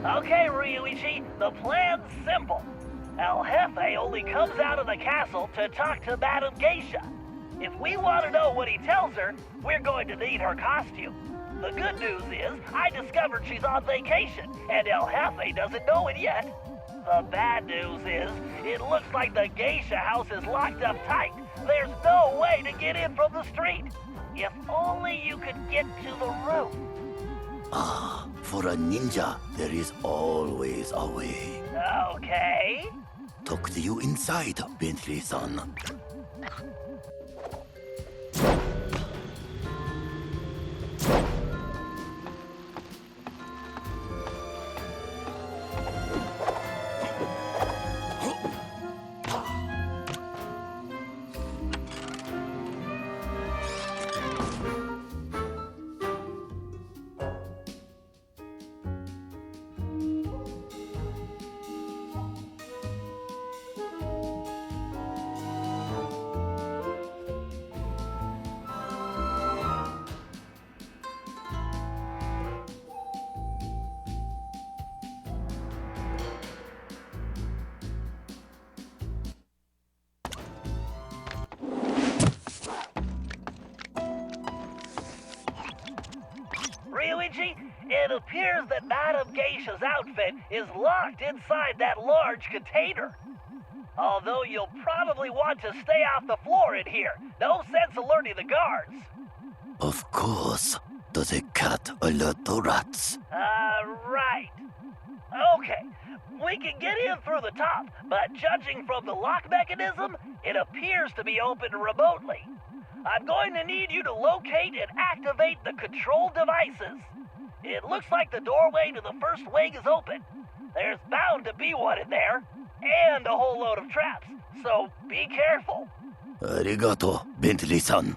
Okay, Ryoichi, the plan's simple. El Jefe only comes out of the castle to talk to Madame Geisha. If we want to know what he tells her, we're going to need her costume. The good news is, I discovered she's on vacation, and El Jefe doesn't know it yet. The bad news is, it looks like the Geisha house is locked up tight. There's no way to get in from the street. If only you could get to the roof. Ah, for a ninja, there is always a way. Okay. Talk to you inside, Bentley-san. Ryoichi, it appears that Madame Geisha's outfit is locked inside that large container. Although you'll probably want to stay off the floor in here. No sense alerting the guards. Of course. Does a cat alert the rats? Right. Okay, we can get in through the top, but judging from the lock mechanism, it appears to be opened remotely. I'm going to need you to locate and activate the control devices. It looks like the doorway to the first wing is open. There's bound to be one in there, and a whole load of traps, so be careful. Arigato, Bentley-san.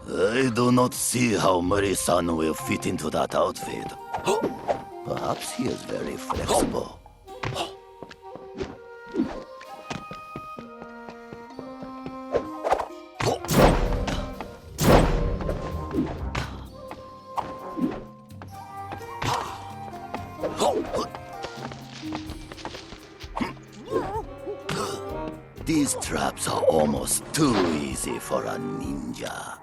I do not see how Murray-san will fit into that outfit. Perhaps he is very flexible. These traps are almost too easy for a ninja.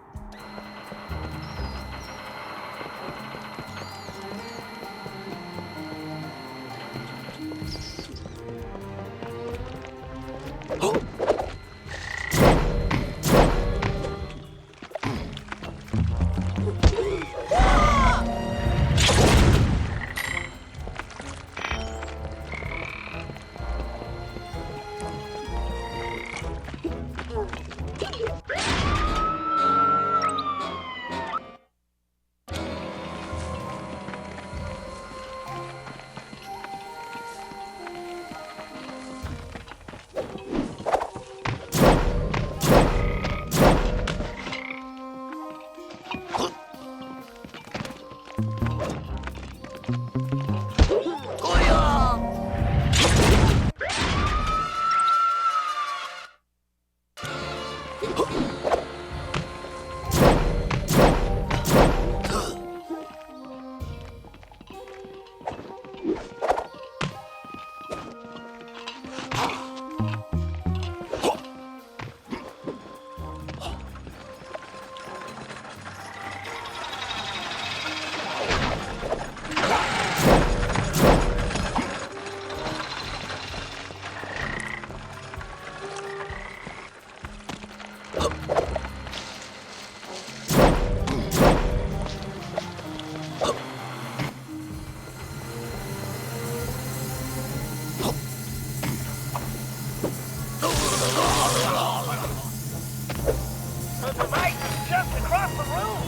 The device is just across the room.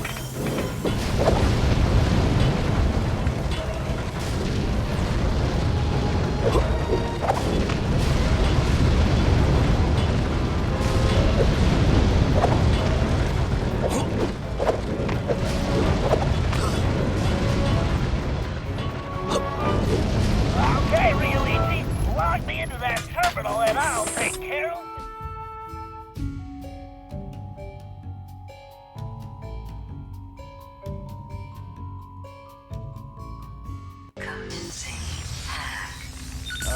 Okay, Ryoichi, log me into that terminal and I'll take care of it.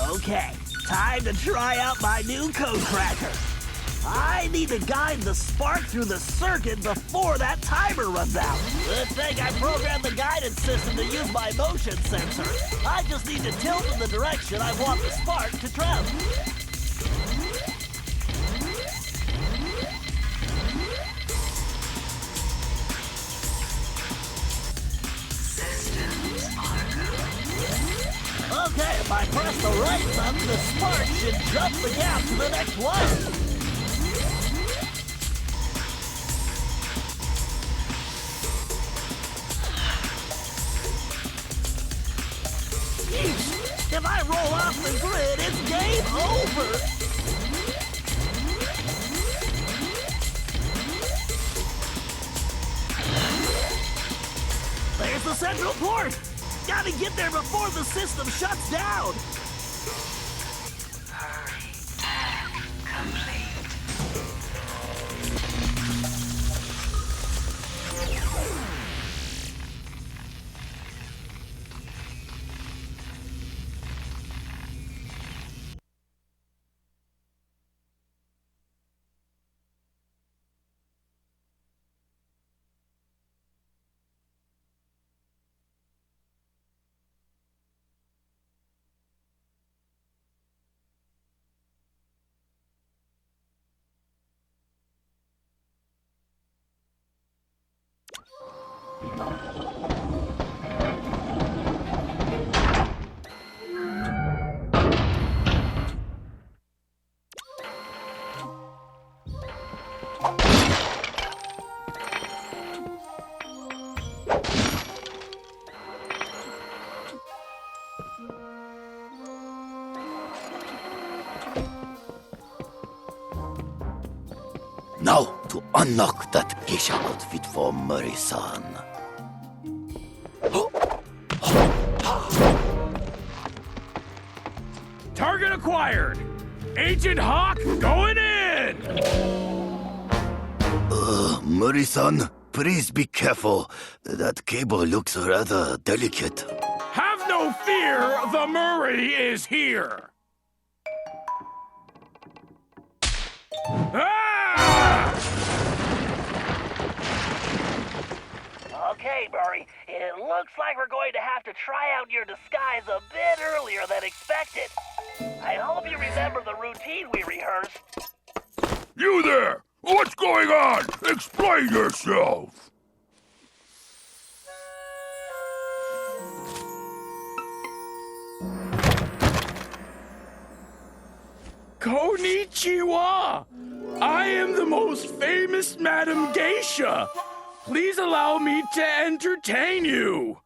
Okay, time to try out my new code cracker. I need to guide the spark through the circuit before that timer runs out. Good thing I programmed the guidance system to use my motion sensor. I just need to tilt in the direction I want the spark to travel. Okay, if I press the right button, the spark should jump the gap to the next one. Yeesh, if I roll off the grid, it's game over. There's the central port. Gotta get there before the system shuts down! Hurry, hack complete. Now to unlock that geisha outfit for Murray-san. Target acquired! Agent Hawk going in! Murray-san, please be careful. That cable looks rather delicate. Have no fear, the Murray is here! Ah! Okay, Murray, it looks like we're going to have to try out your disguise a bit earlier than expected. I hope you remember the routine we rehearsed. You there! What's going on? Explain yourself! Konnichiwa! I am the most famous Madam Geisha. Please allow me to entertain you.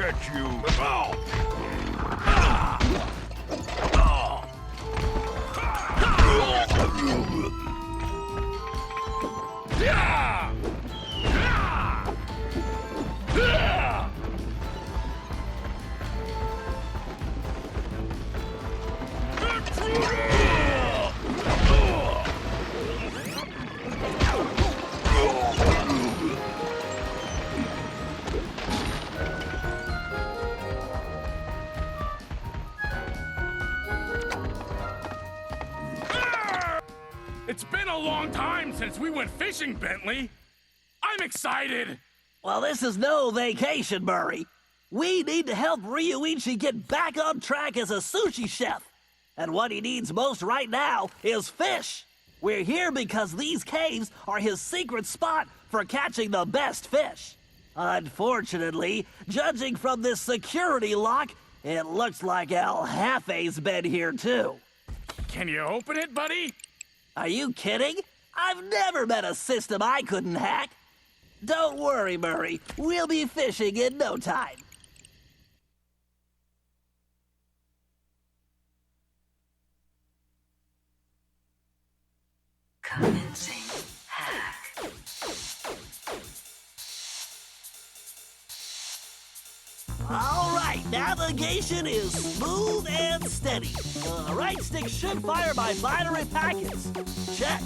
catch you. It's been a long time since we went fishing, Bentley. I'm excited. Well, this is no vacation, Murray. We need to help Ryoichi get back on track as a sushi chef. And what he needs most right now is fish. We're here because these caves are his secret spot for catching the best fish. Unfortunately, judging from this security lock, it looks like El Jefe's been here too. Can you open it, buddy? Are you kidding? I've never met a system I couldn't hack. Don't worry, Murray. We'll be fishing in no time. Commencing hack. All right, navigation is smooth and steady. Right stick should fire my binary packets. Check.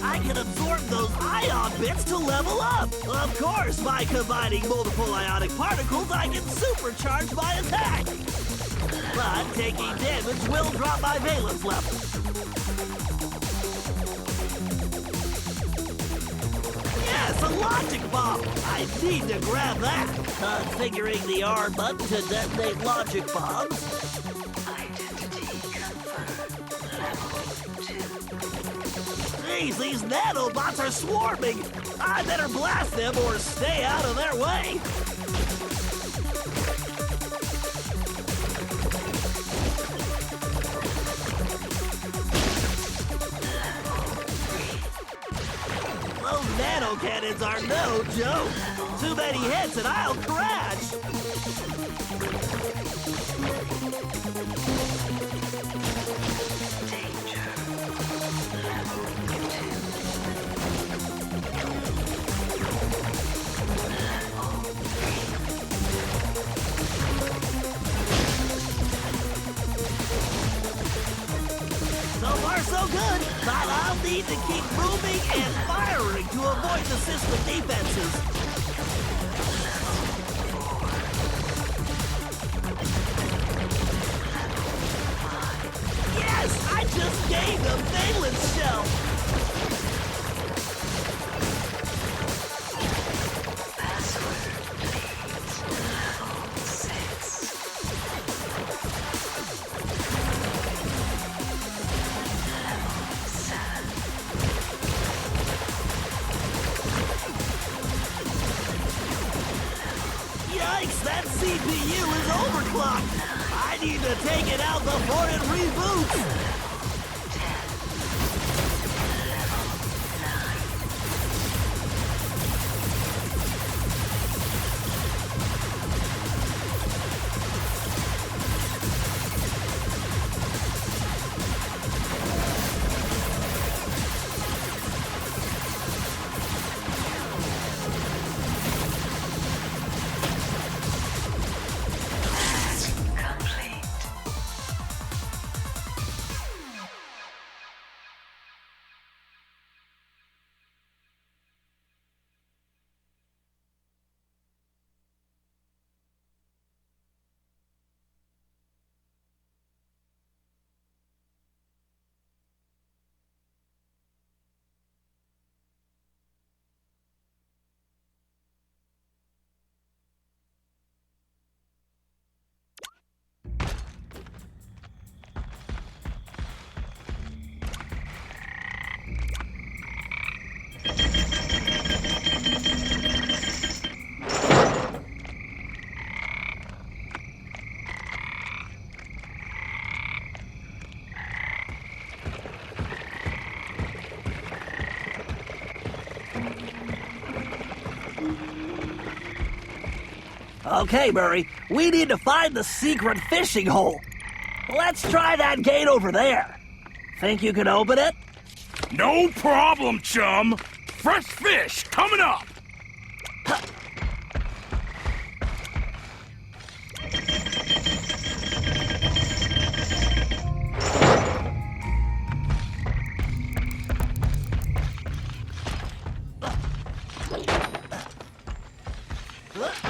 I can absorb those ion bits to level up. Of course, by combining multiple ionic particles, I can supercharge my attack. But taking damage will drop my valence level. Yes, a logic bomb! I need to grab that. Configuring the R button to detonate logic bombs. Identity confirmed. Level 2. Jeez, these nanobots are swarming! I better blast them or stay out of their way! Those nano cannons are no joke! Too many hits and I'll crash! So far, so good, but I'll need to keep moving and firing to avoid the system defenses. Yes, I just gained a valence shell. Password, please. Level 6. Yikes, that CPU is overclocked. I need to take it out before it reboots. Okay, Murray, we need to find the secret fishing hole. Let's try that gate over there. Think you can open it? No problem, chum. Fresh fish coming up.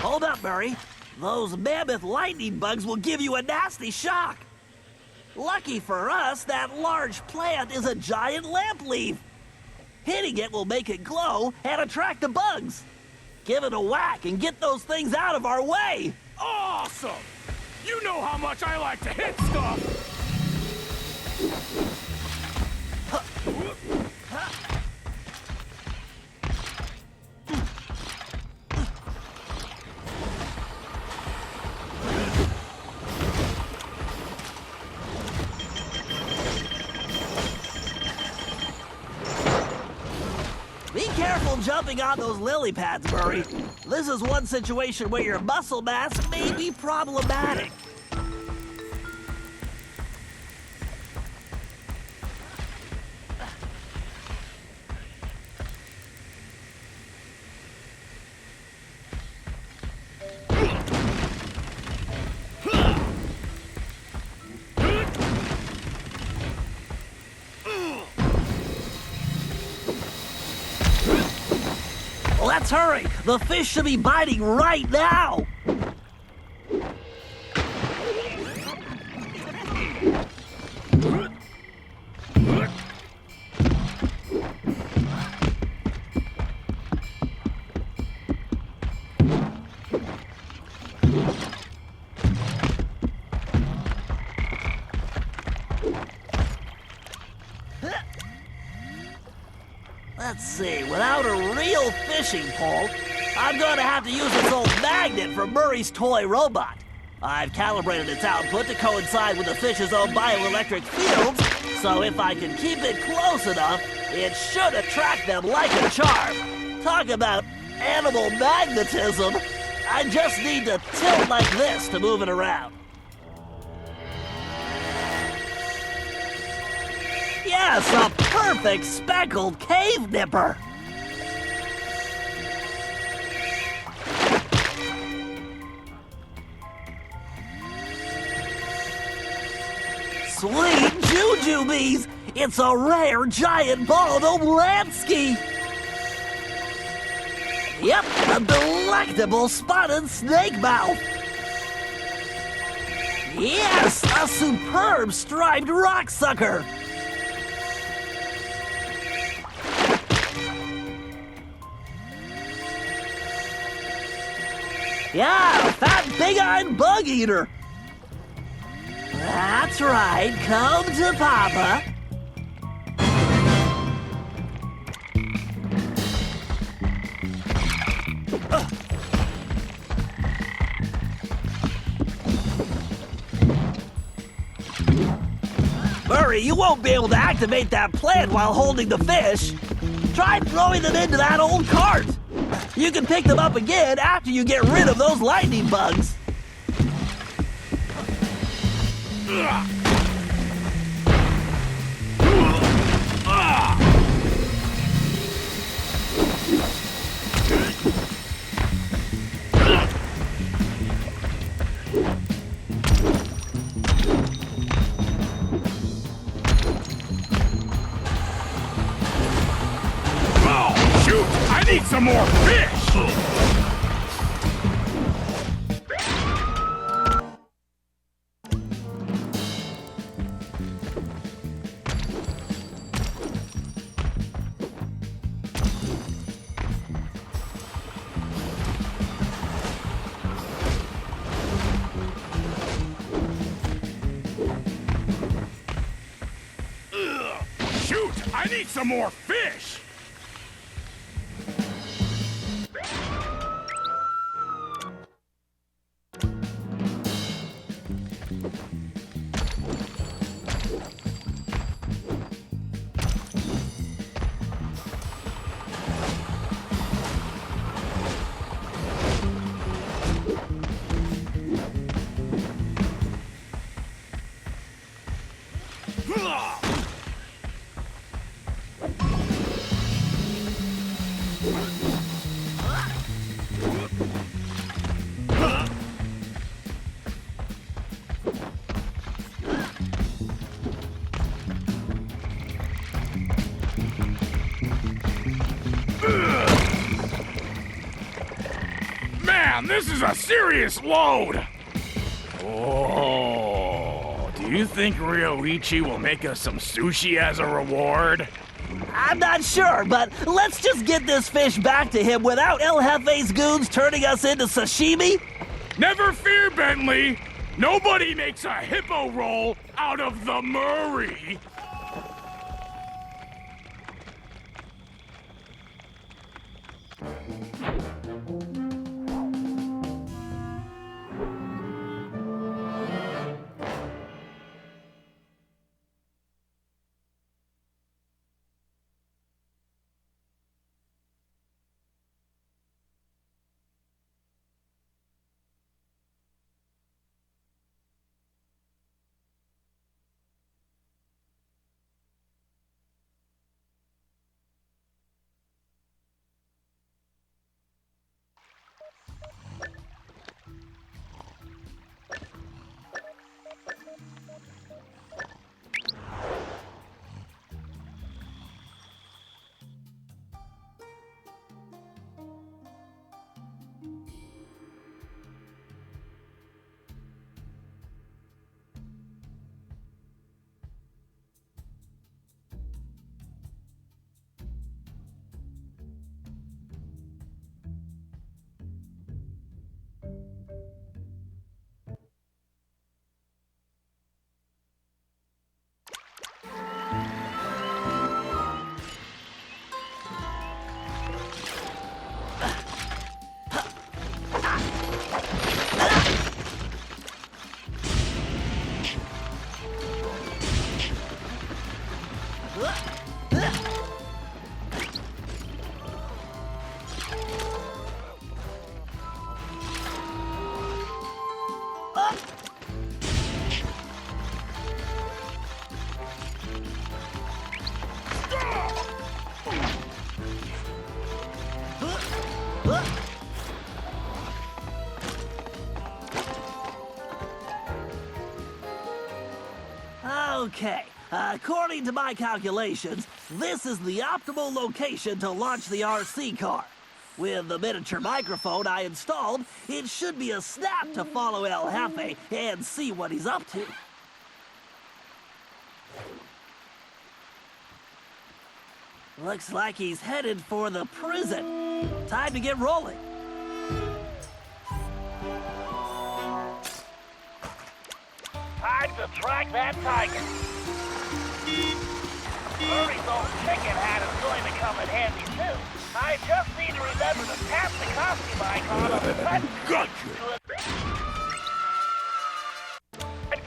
Hold up, Murray. Those mammoth lightning bugs will give you a nasty shock. Lucky for us, that large plant is a giant lamp leaf. Hitting it will make it glow and attract the bugs. Give it a whack and get those things out of our way. Awesome! You know how much I like to hit stuff. Be careful jumping on those lily pads, Murray. This is one situation where your muscle mass may be problematic. Let's hurry! The fish should be biting right now! Let's see, without a real fishing pole, I'm gonna have to use this old magnet from Murray's toy robot. I've calibrated its output to coincide with the fish's own bioelectric fields, so if I can keep it close enough, it should attract them like a charm. Talk about animal magnetism. I just need to tilt like this to move it around. Yes, a perfect speckled cave nipper. Sweet jujubes! It's a rare giant ball of Lansky! Yep, a delectable spotted snake mouth! Yes, a superb striped rock sucker! Yeah, fat big-eyed bug eater! That's right, come to Papa. Murray, you won't be able to activate that plant while holding the fish. Try throwing them into that old cart. You can pick them up again after you get rid of those lightning bugs. Oh, shoot! I need some more fish! Shoot! I need some more fish! Man, this is a serious load! Oh, do you think Ryoichi will make us some sushi as a reward? I'm not sure, but let's just get this fish back to him without El Jefe's goons turning us into sashimi? Never fear, Bentley! Nobody makes a hippo roll out of the Murray! Okay, according to my calculations, this is the optimal location to launch the RC car. With the miniature microphone I installed, it should be a snap to follow El Jefe and see what he's up to. Looks like he's headed for the prison. Time to get rolling. Time to track that tiger. Murray's old chicken hat is going to come in handy too. I just need to remember to tap the costume icon on the touch Gotcha!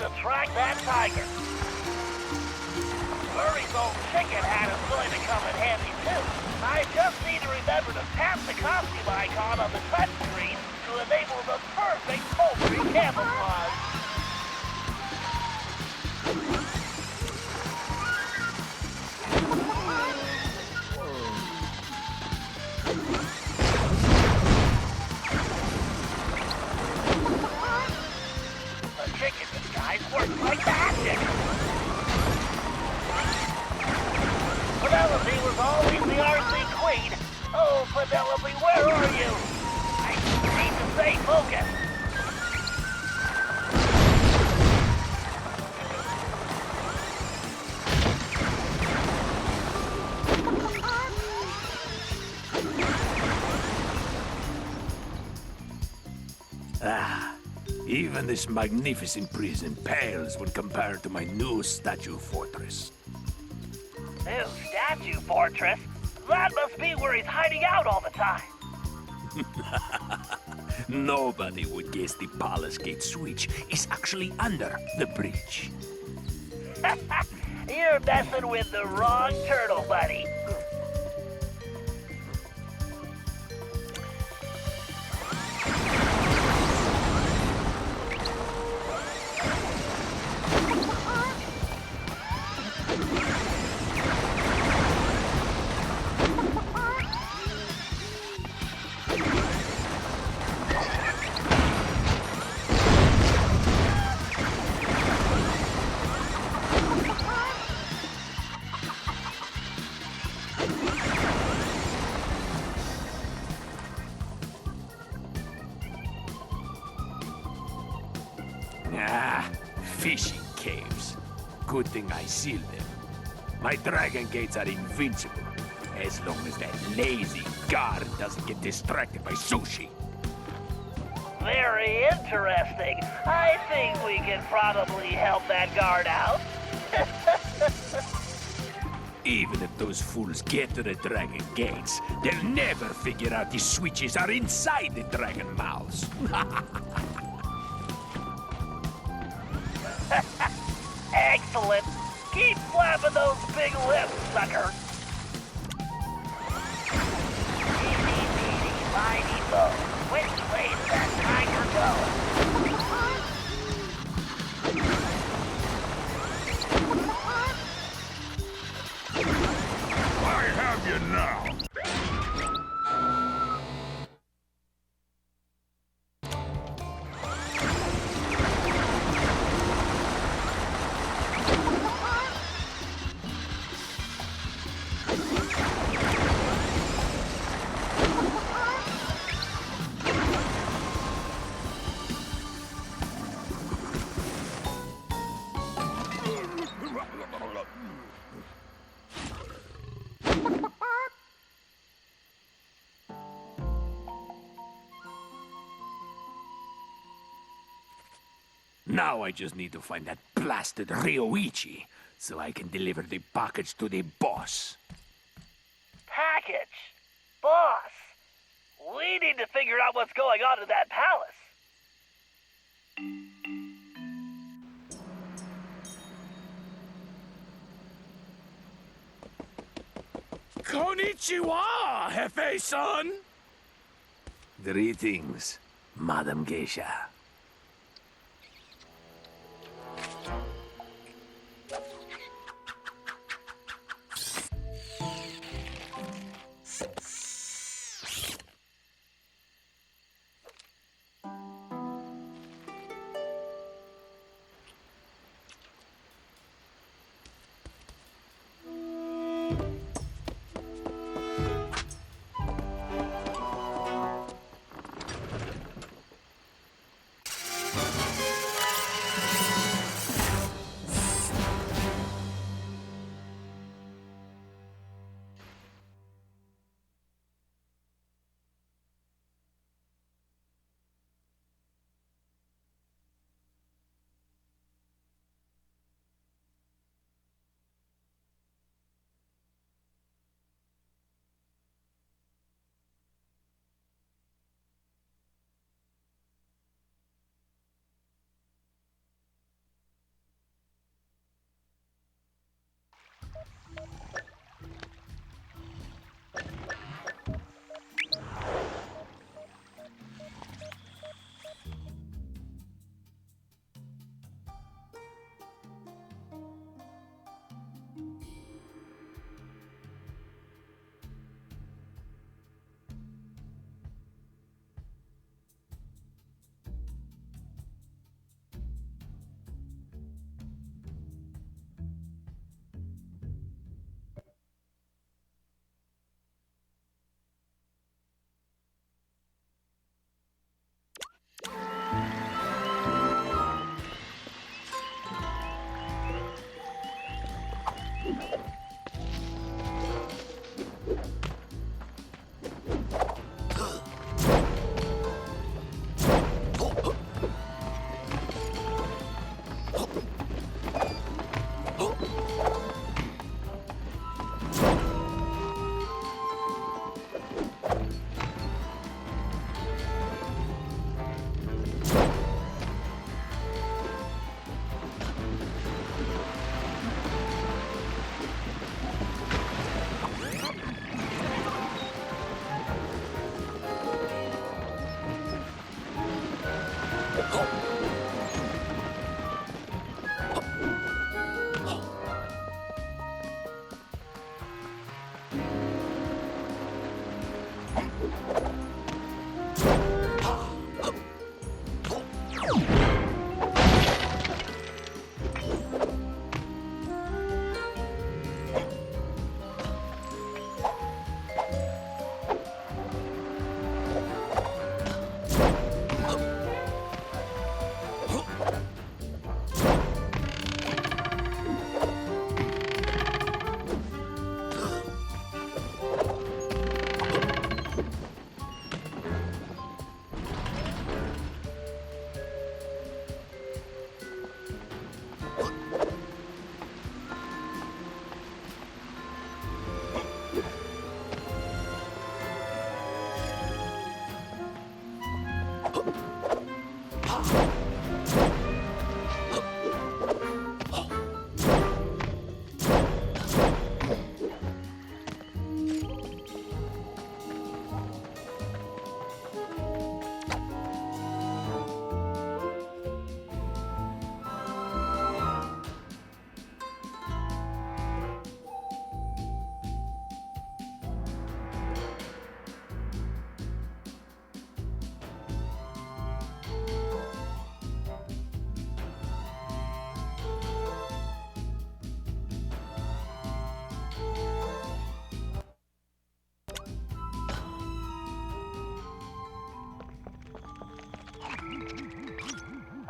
to track that tiger. Murray's old chicken hat is going to come in handy too. I just need to remember to tap the costume icon on the touch screen to enable the perfect poultry camouflage. The chicken disguise works like magic. Penelope was always the RC queen. Oh, Penelope, where are you? I need to stay focused. Even this magnificent prison pales when compared to my new statue fortress. New statue fortress? That must be where he's hiding out all the time. Nobody would guess the Palace Gate switch is actually under the bridge. You're messing with the wrong turtle, buddy. Good thing I sealed them. My dragon gates are invincible, as long as that lazy guard doesn't get distracted by sushi. Very interesting. I think we can probably help that guard out. Even if those fools get to the dragon gates, they'll never figure out the switches are inside the dragon mouths. Excellent. Keep flapping those big lips, sucker. Easy, meaty, mighty mo. Which way does that tiger go? I have you now. Now I just need to find that blasted Ryoichi, so I can deliver the package to the boss. Package? Boss? We need to figure out what's going on in that palace. Konnichiwa, Jefe-san! Greetings, Madam Geisha.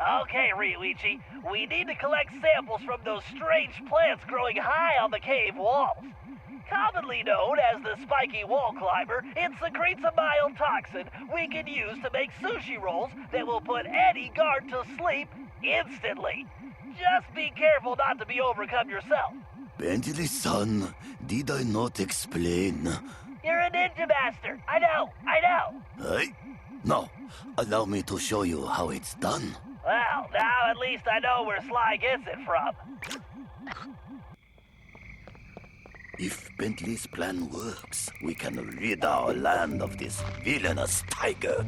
Okay, Ryoichi, we need to collect samples from those strange plants growing high on the cave walls. Commonly known as the spiky wall climber, it secretes a mild toxin we can use to make sushi rolls that will put any guard to sleep instantly. Just be careful not to be overcome yourself. Bentley-san, did I not explain? You're a ninja master. I know. Hey? Now, allow me to show you how it's done. Well, now at least I know where Sly gets it from. If Bentley's plan works, we can rid our land of this villainous tiger.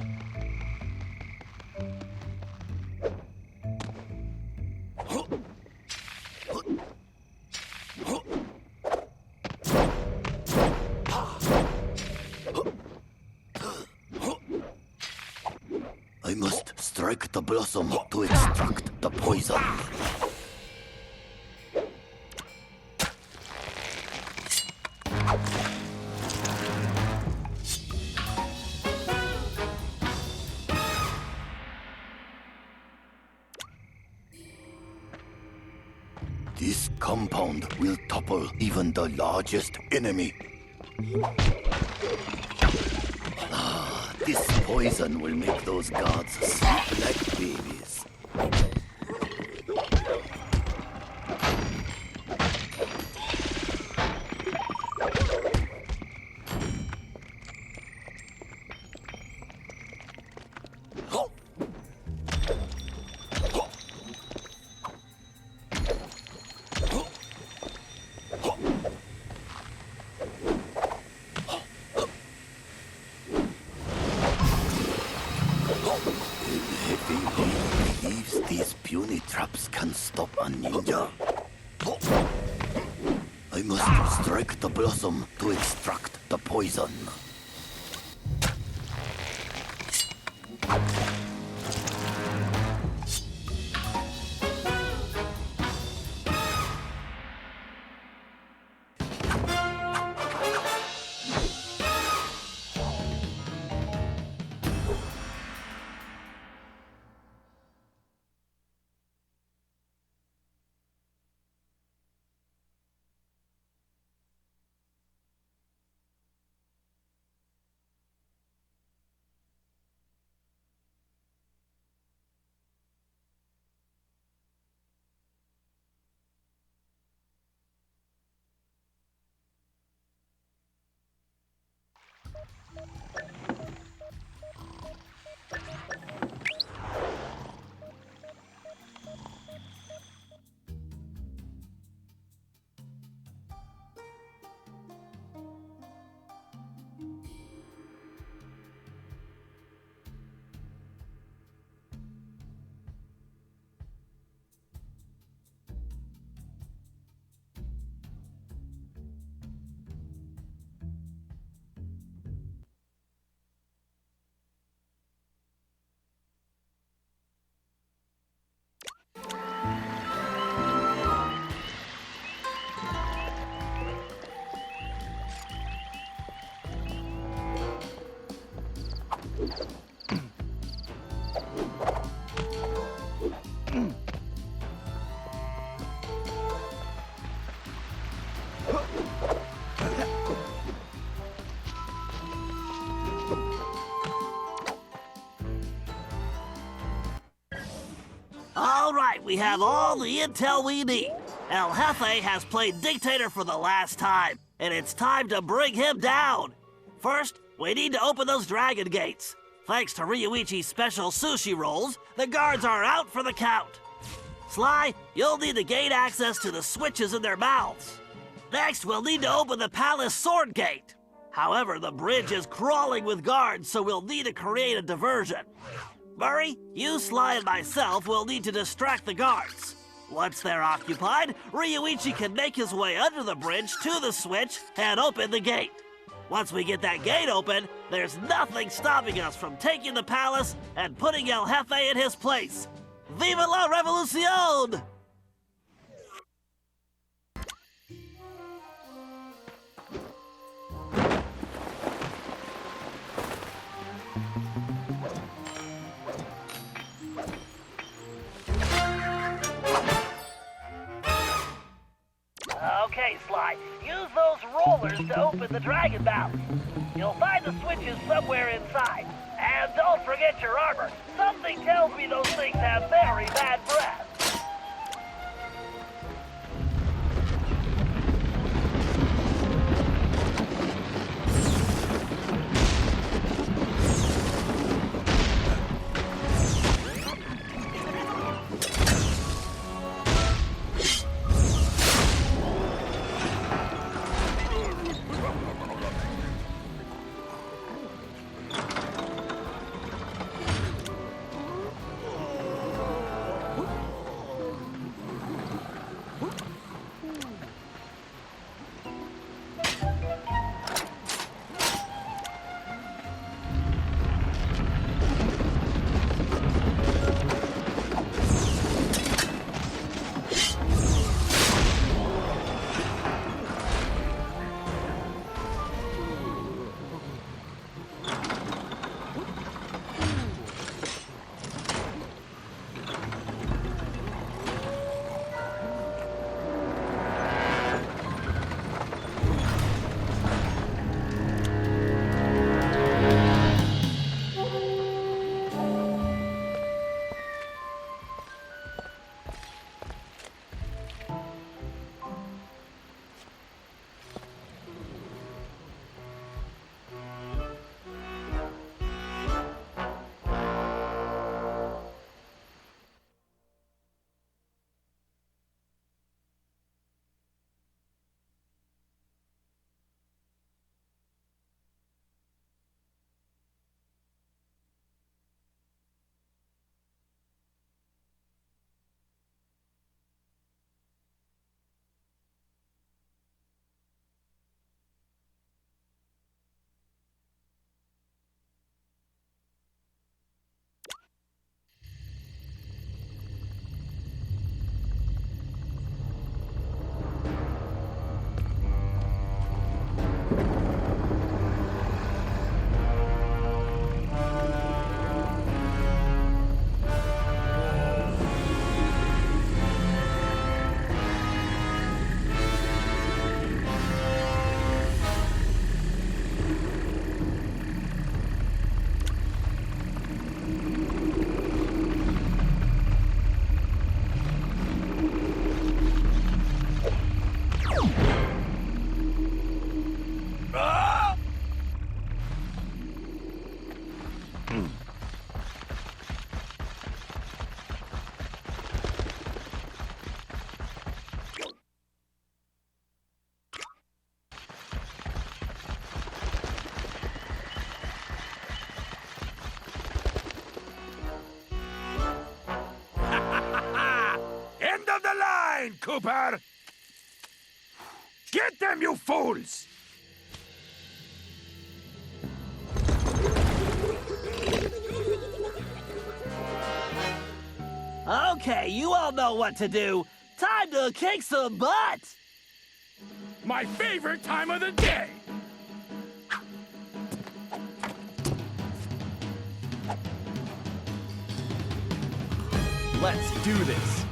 I must strike the blossom to extract the poison. This compound will topple even the largest enemy. This poison will make those guards sleep like babies. These puny traps can stop a ninja. I must strike the blossom to extract the poison. All right, we have all the intel we need. El Jefe has played dictator for the last time, and it's time to bring him down. First, we need to open those dragon gates. Thanks to Ryoichi's special sushi rolls, the guards are out for the count. Sly, you'll need to gain access to the switches in their mouths. Next, we'll need to open the palace sword gate. However, the bridge is crawling with guards, so we'll need to create a diversion. Murray, you, Sly, and myself will need to distract the guards. Once they're occupied, Ryoichi can make his way under the bridge to the switch and open the gate. Once we get that gate open, there's nothing stopping us from taking the palace and putting El Jefe in his place. Viva la revolucion! butterfly. Use those rollers to open the dragon mouth. You'll find the switches somewhere inside. And don't forget your armor. Something tells me those things have very bad breath. Cooper! Get them, you fools! Okay, you all know what to do. Time to kick some butt! My favorite time of the day! Let's do this.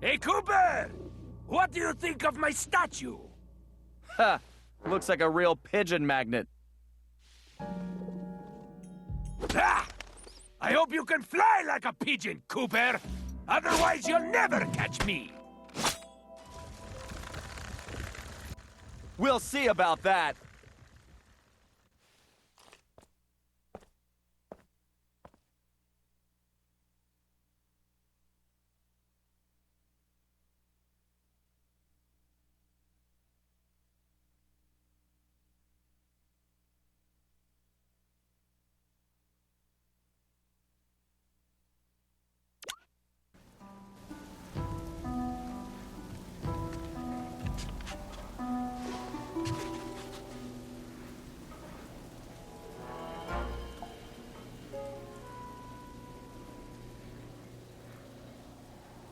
Hey, Cooper! What do you think of my statue? Ha! Looks like a real pigeon magnet. Ah! I hope you can fly like a pigeon, Cooper! Otherwise, you'll never catch me! We'll see about that.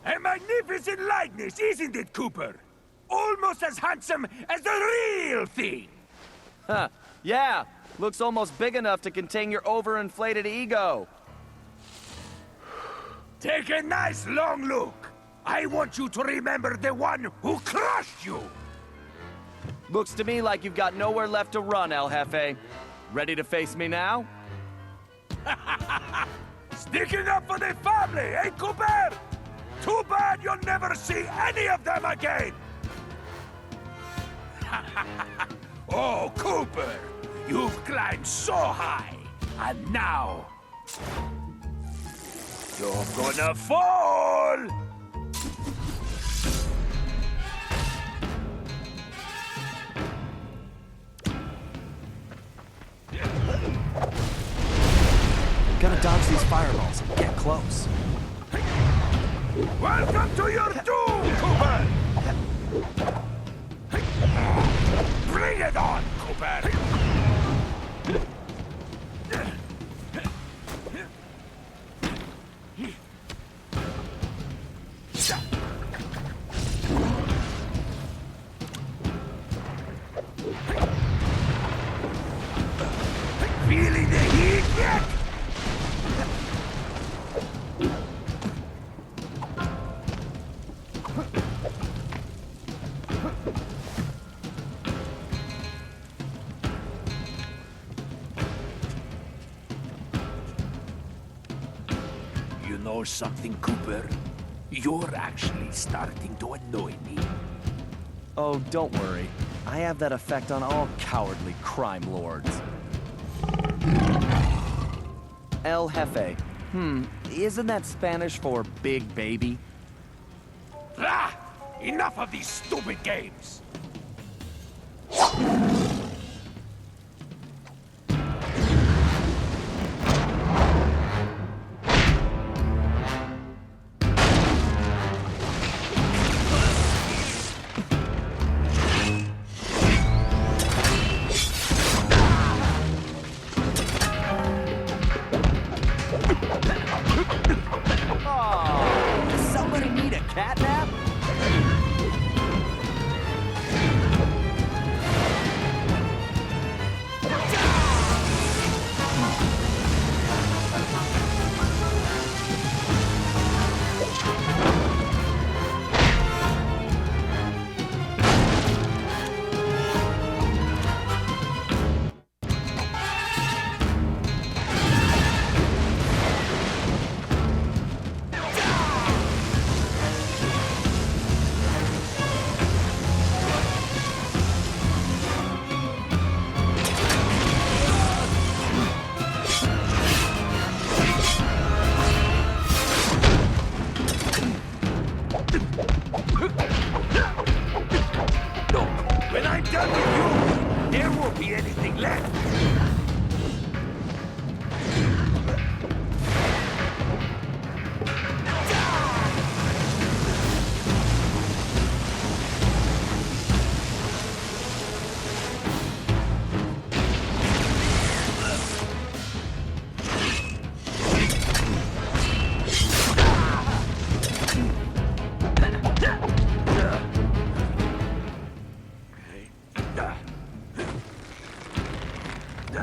A magnificent likeness, isn't it, Cooper? Almost as handsome as the real thing! Huh. Yeah. Looks almost big enough to contain your overinflated ego. Take a nice long look. I want you to remember the one who crushed you! Looks to me like you've got nowhere left to run, El Jefe. Ready to face me now? Sticking up for the family, eh, Cooper? Too bad you'll never see any of them again! Oh, Cooper! You've climbed so high, and now... you're gonna fall! Gotta dodge these fireballs and get close. Welcome to your doom, Cooper! Bring it on, Cooper! Feeling the heat yet? You know something, Cooper? You're actually starting to annoy me. Oh, don't worry. I have that effect on all cowardly crime lords. El Jefe. Isn't that Spanish for big baby? Ah! Enough of these stupid games! Does somebody need a catnap? For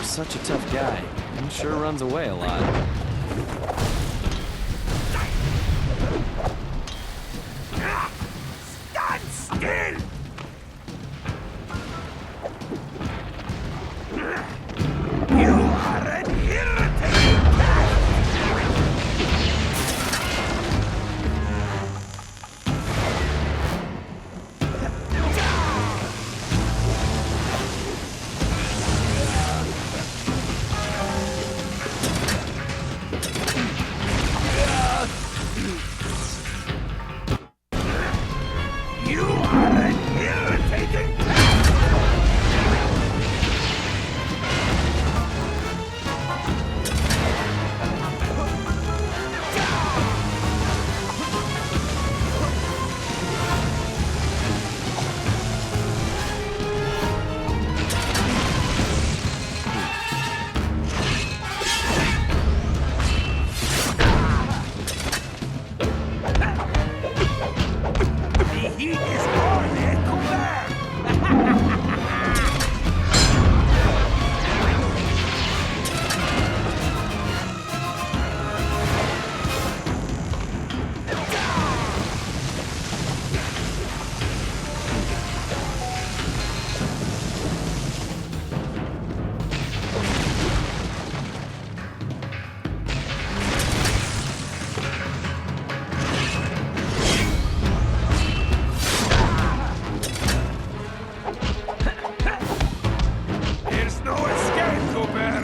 such a tough guy, he sure runs away a lot. Stand still! You are an irritating cat! You are an irritating cat! The heat is on, Cooper! There's no escape, Cooper!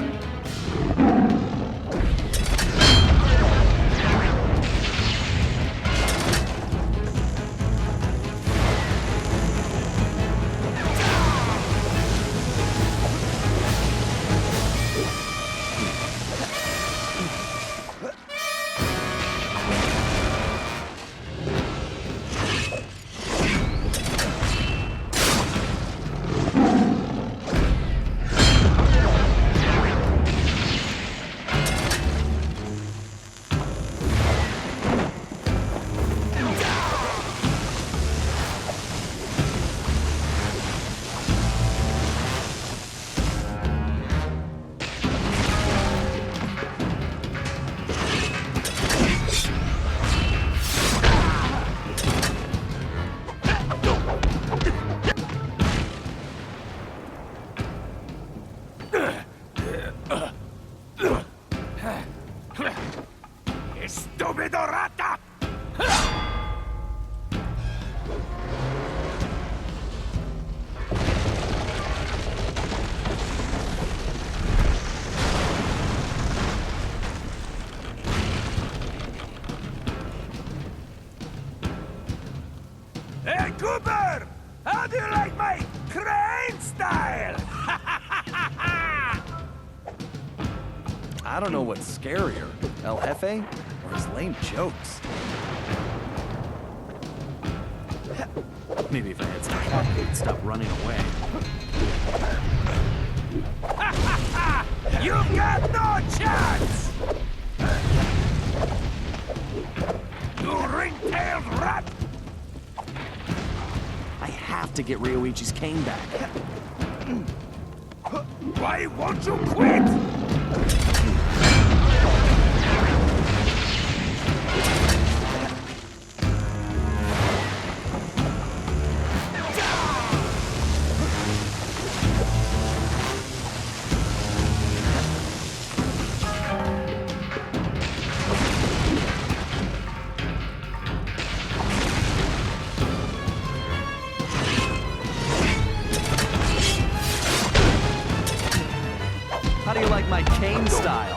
¡Estúpido rata! Hey, Cooper! How do you like my crane style? I don't know what's scarier, El Jefe or his lame jokes. Maybe if I had some fun, he'd stop running away. You've got no chance! You ring-tailed rat! I have to get Ryoichi's cane back. Why won't you quit? How do you like my cane style?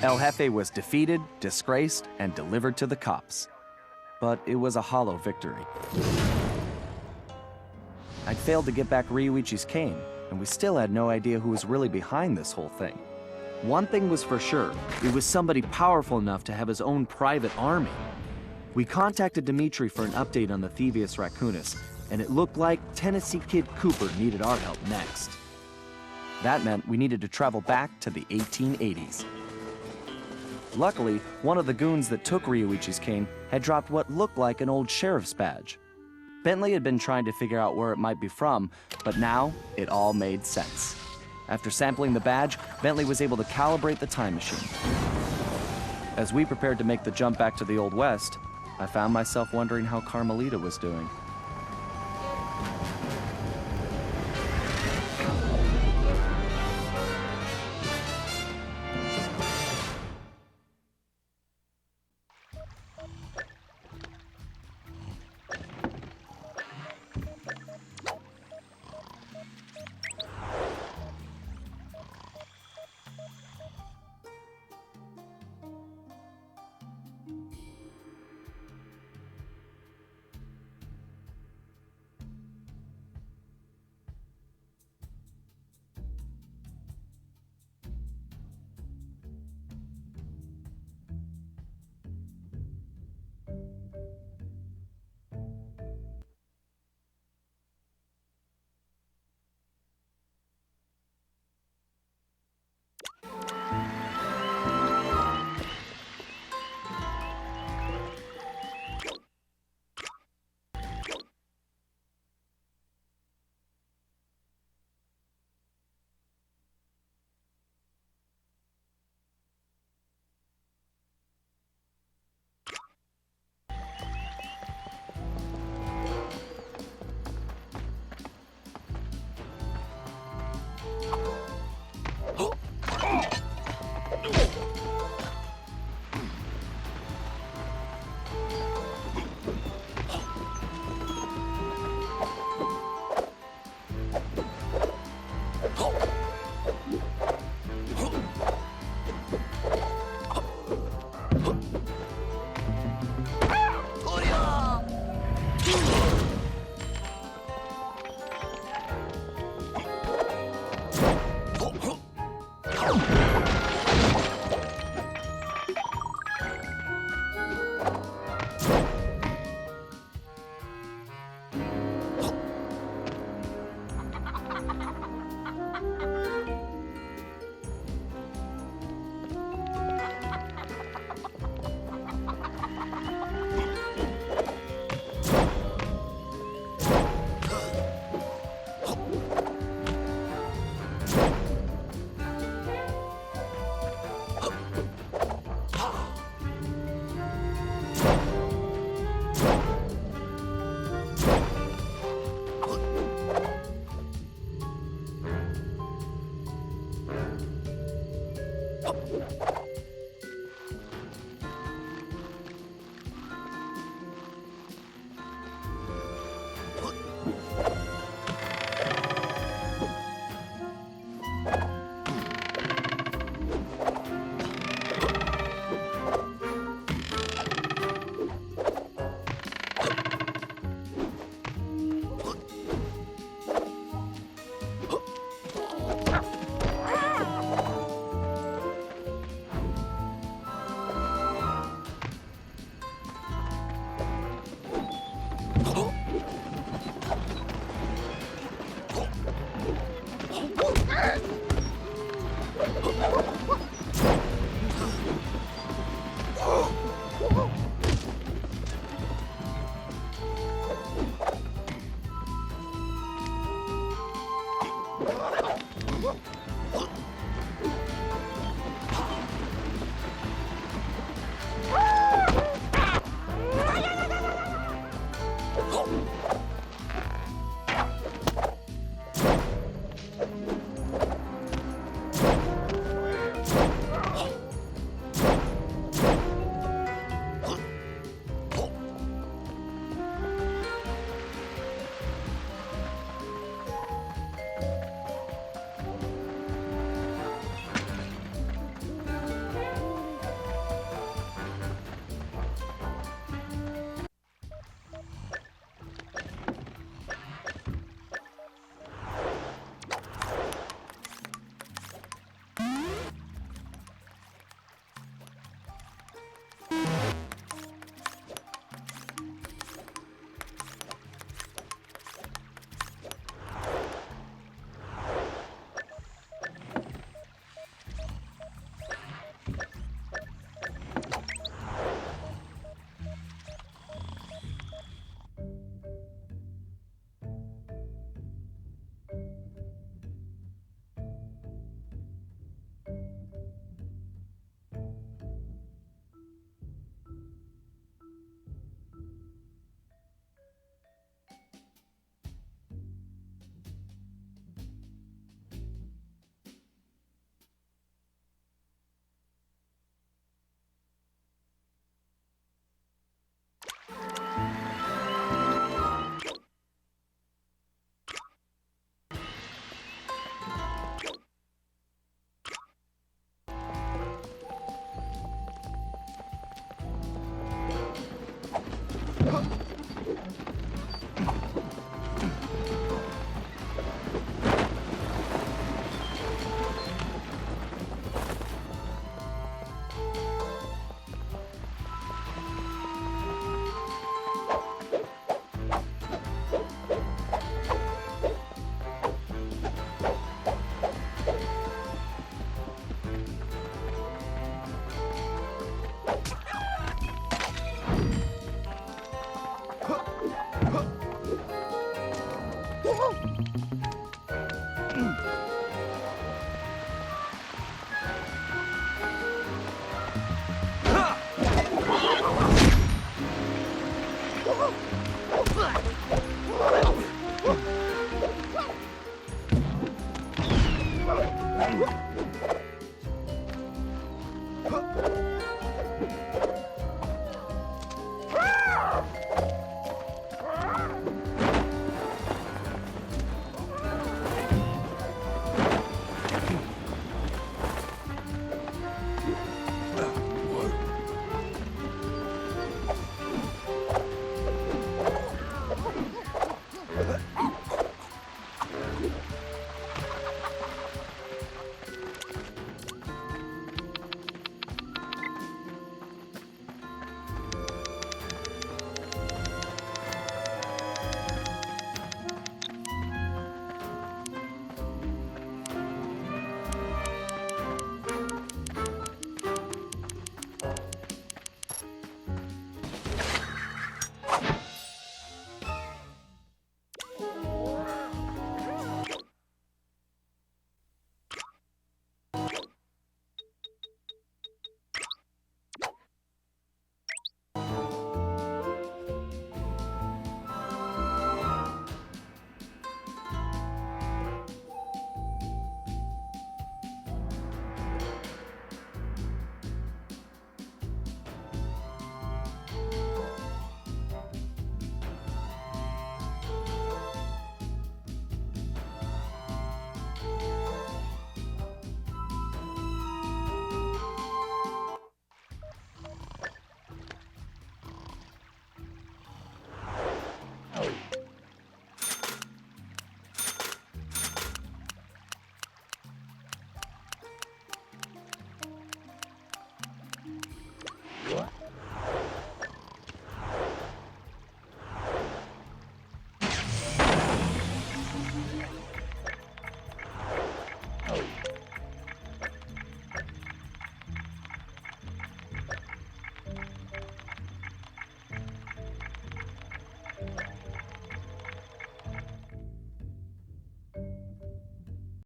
El Jefe was defeated, disgraced, and delivered to the cops. But it was a hollow victory. I'd failed to get back Ryoichi's cane, and we still had no idea who was really behind this whole thing. One thing was for sure, it was somebody powerful enough to have his own private army. We contacted Dimitri for an update on the Thieves Reconnaissance, and it looked like Tennessee Kid Cooper needed our help next. That meant we needed to travel back to the 1880s. Luckily, one of the goons that took Ryoichi's cane had dropped what looked like an old sheriff's badge. Bentley had been trying to figure out where it might be from, but now it all made sense. After sampling the badge, Bentley was able to calibrate the time machine. As we prepared to make the jump back to the Old West, I found myself wondering how Carmelita was doing.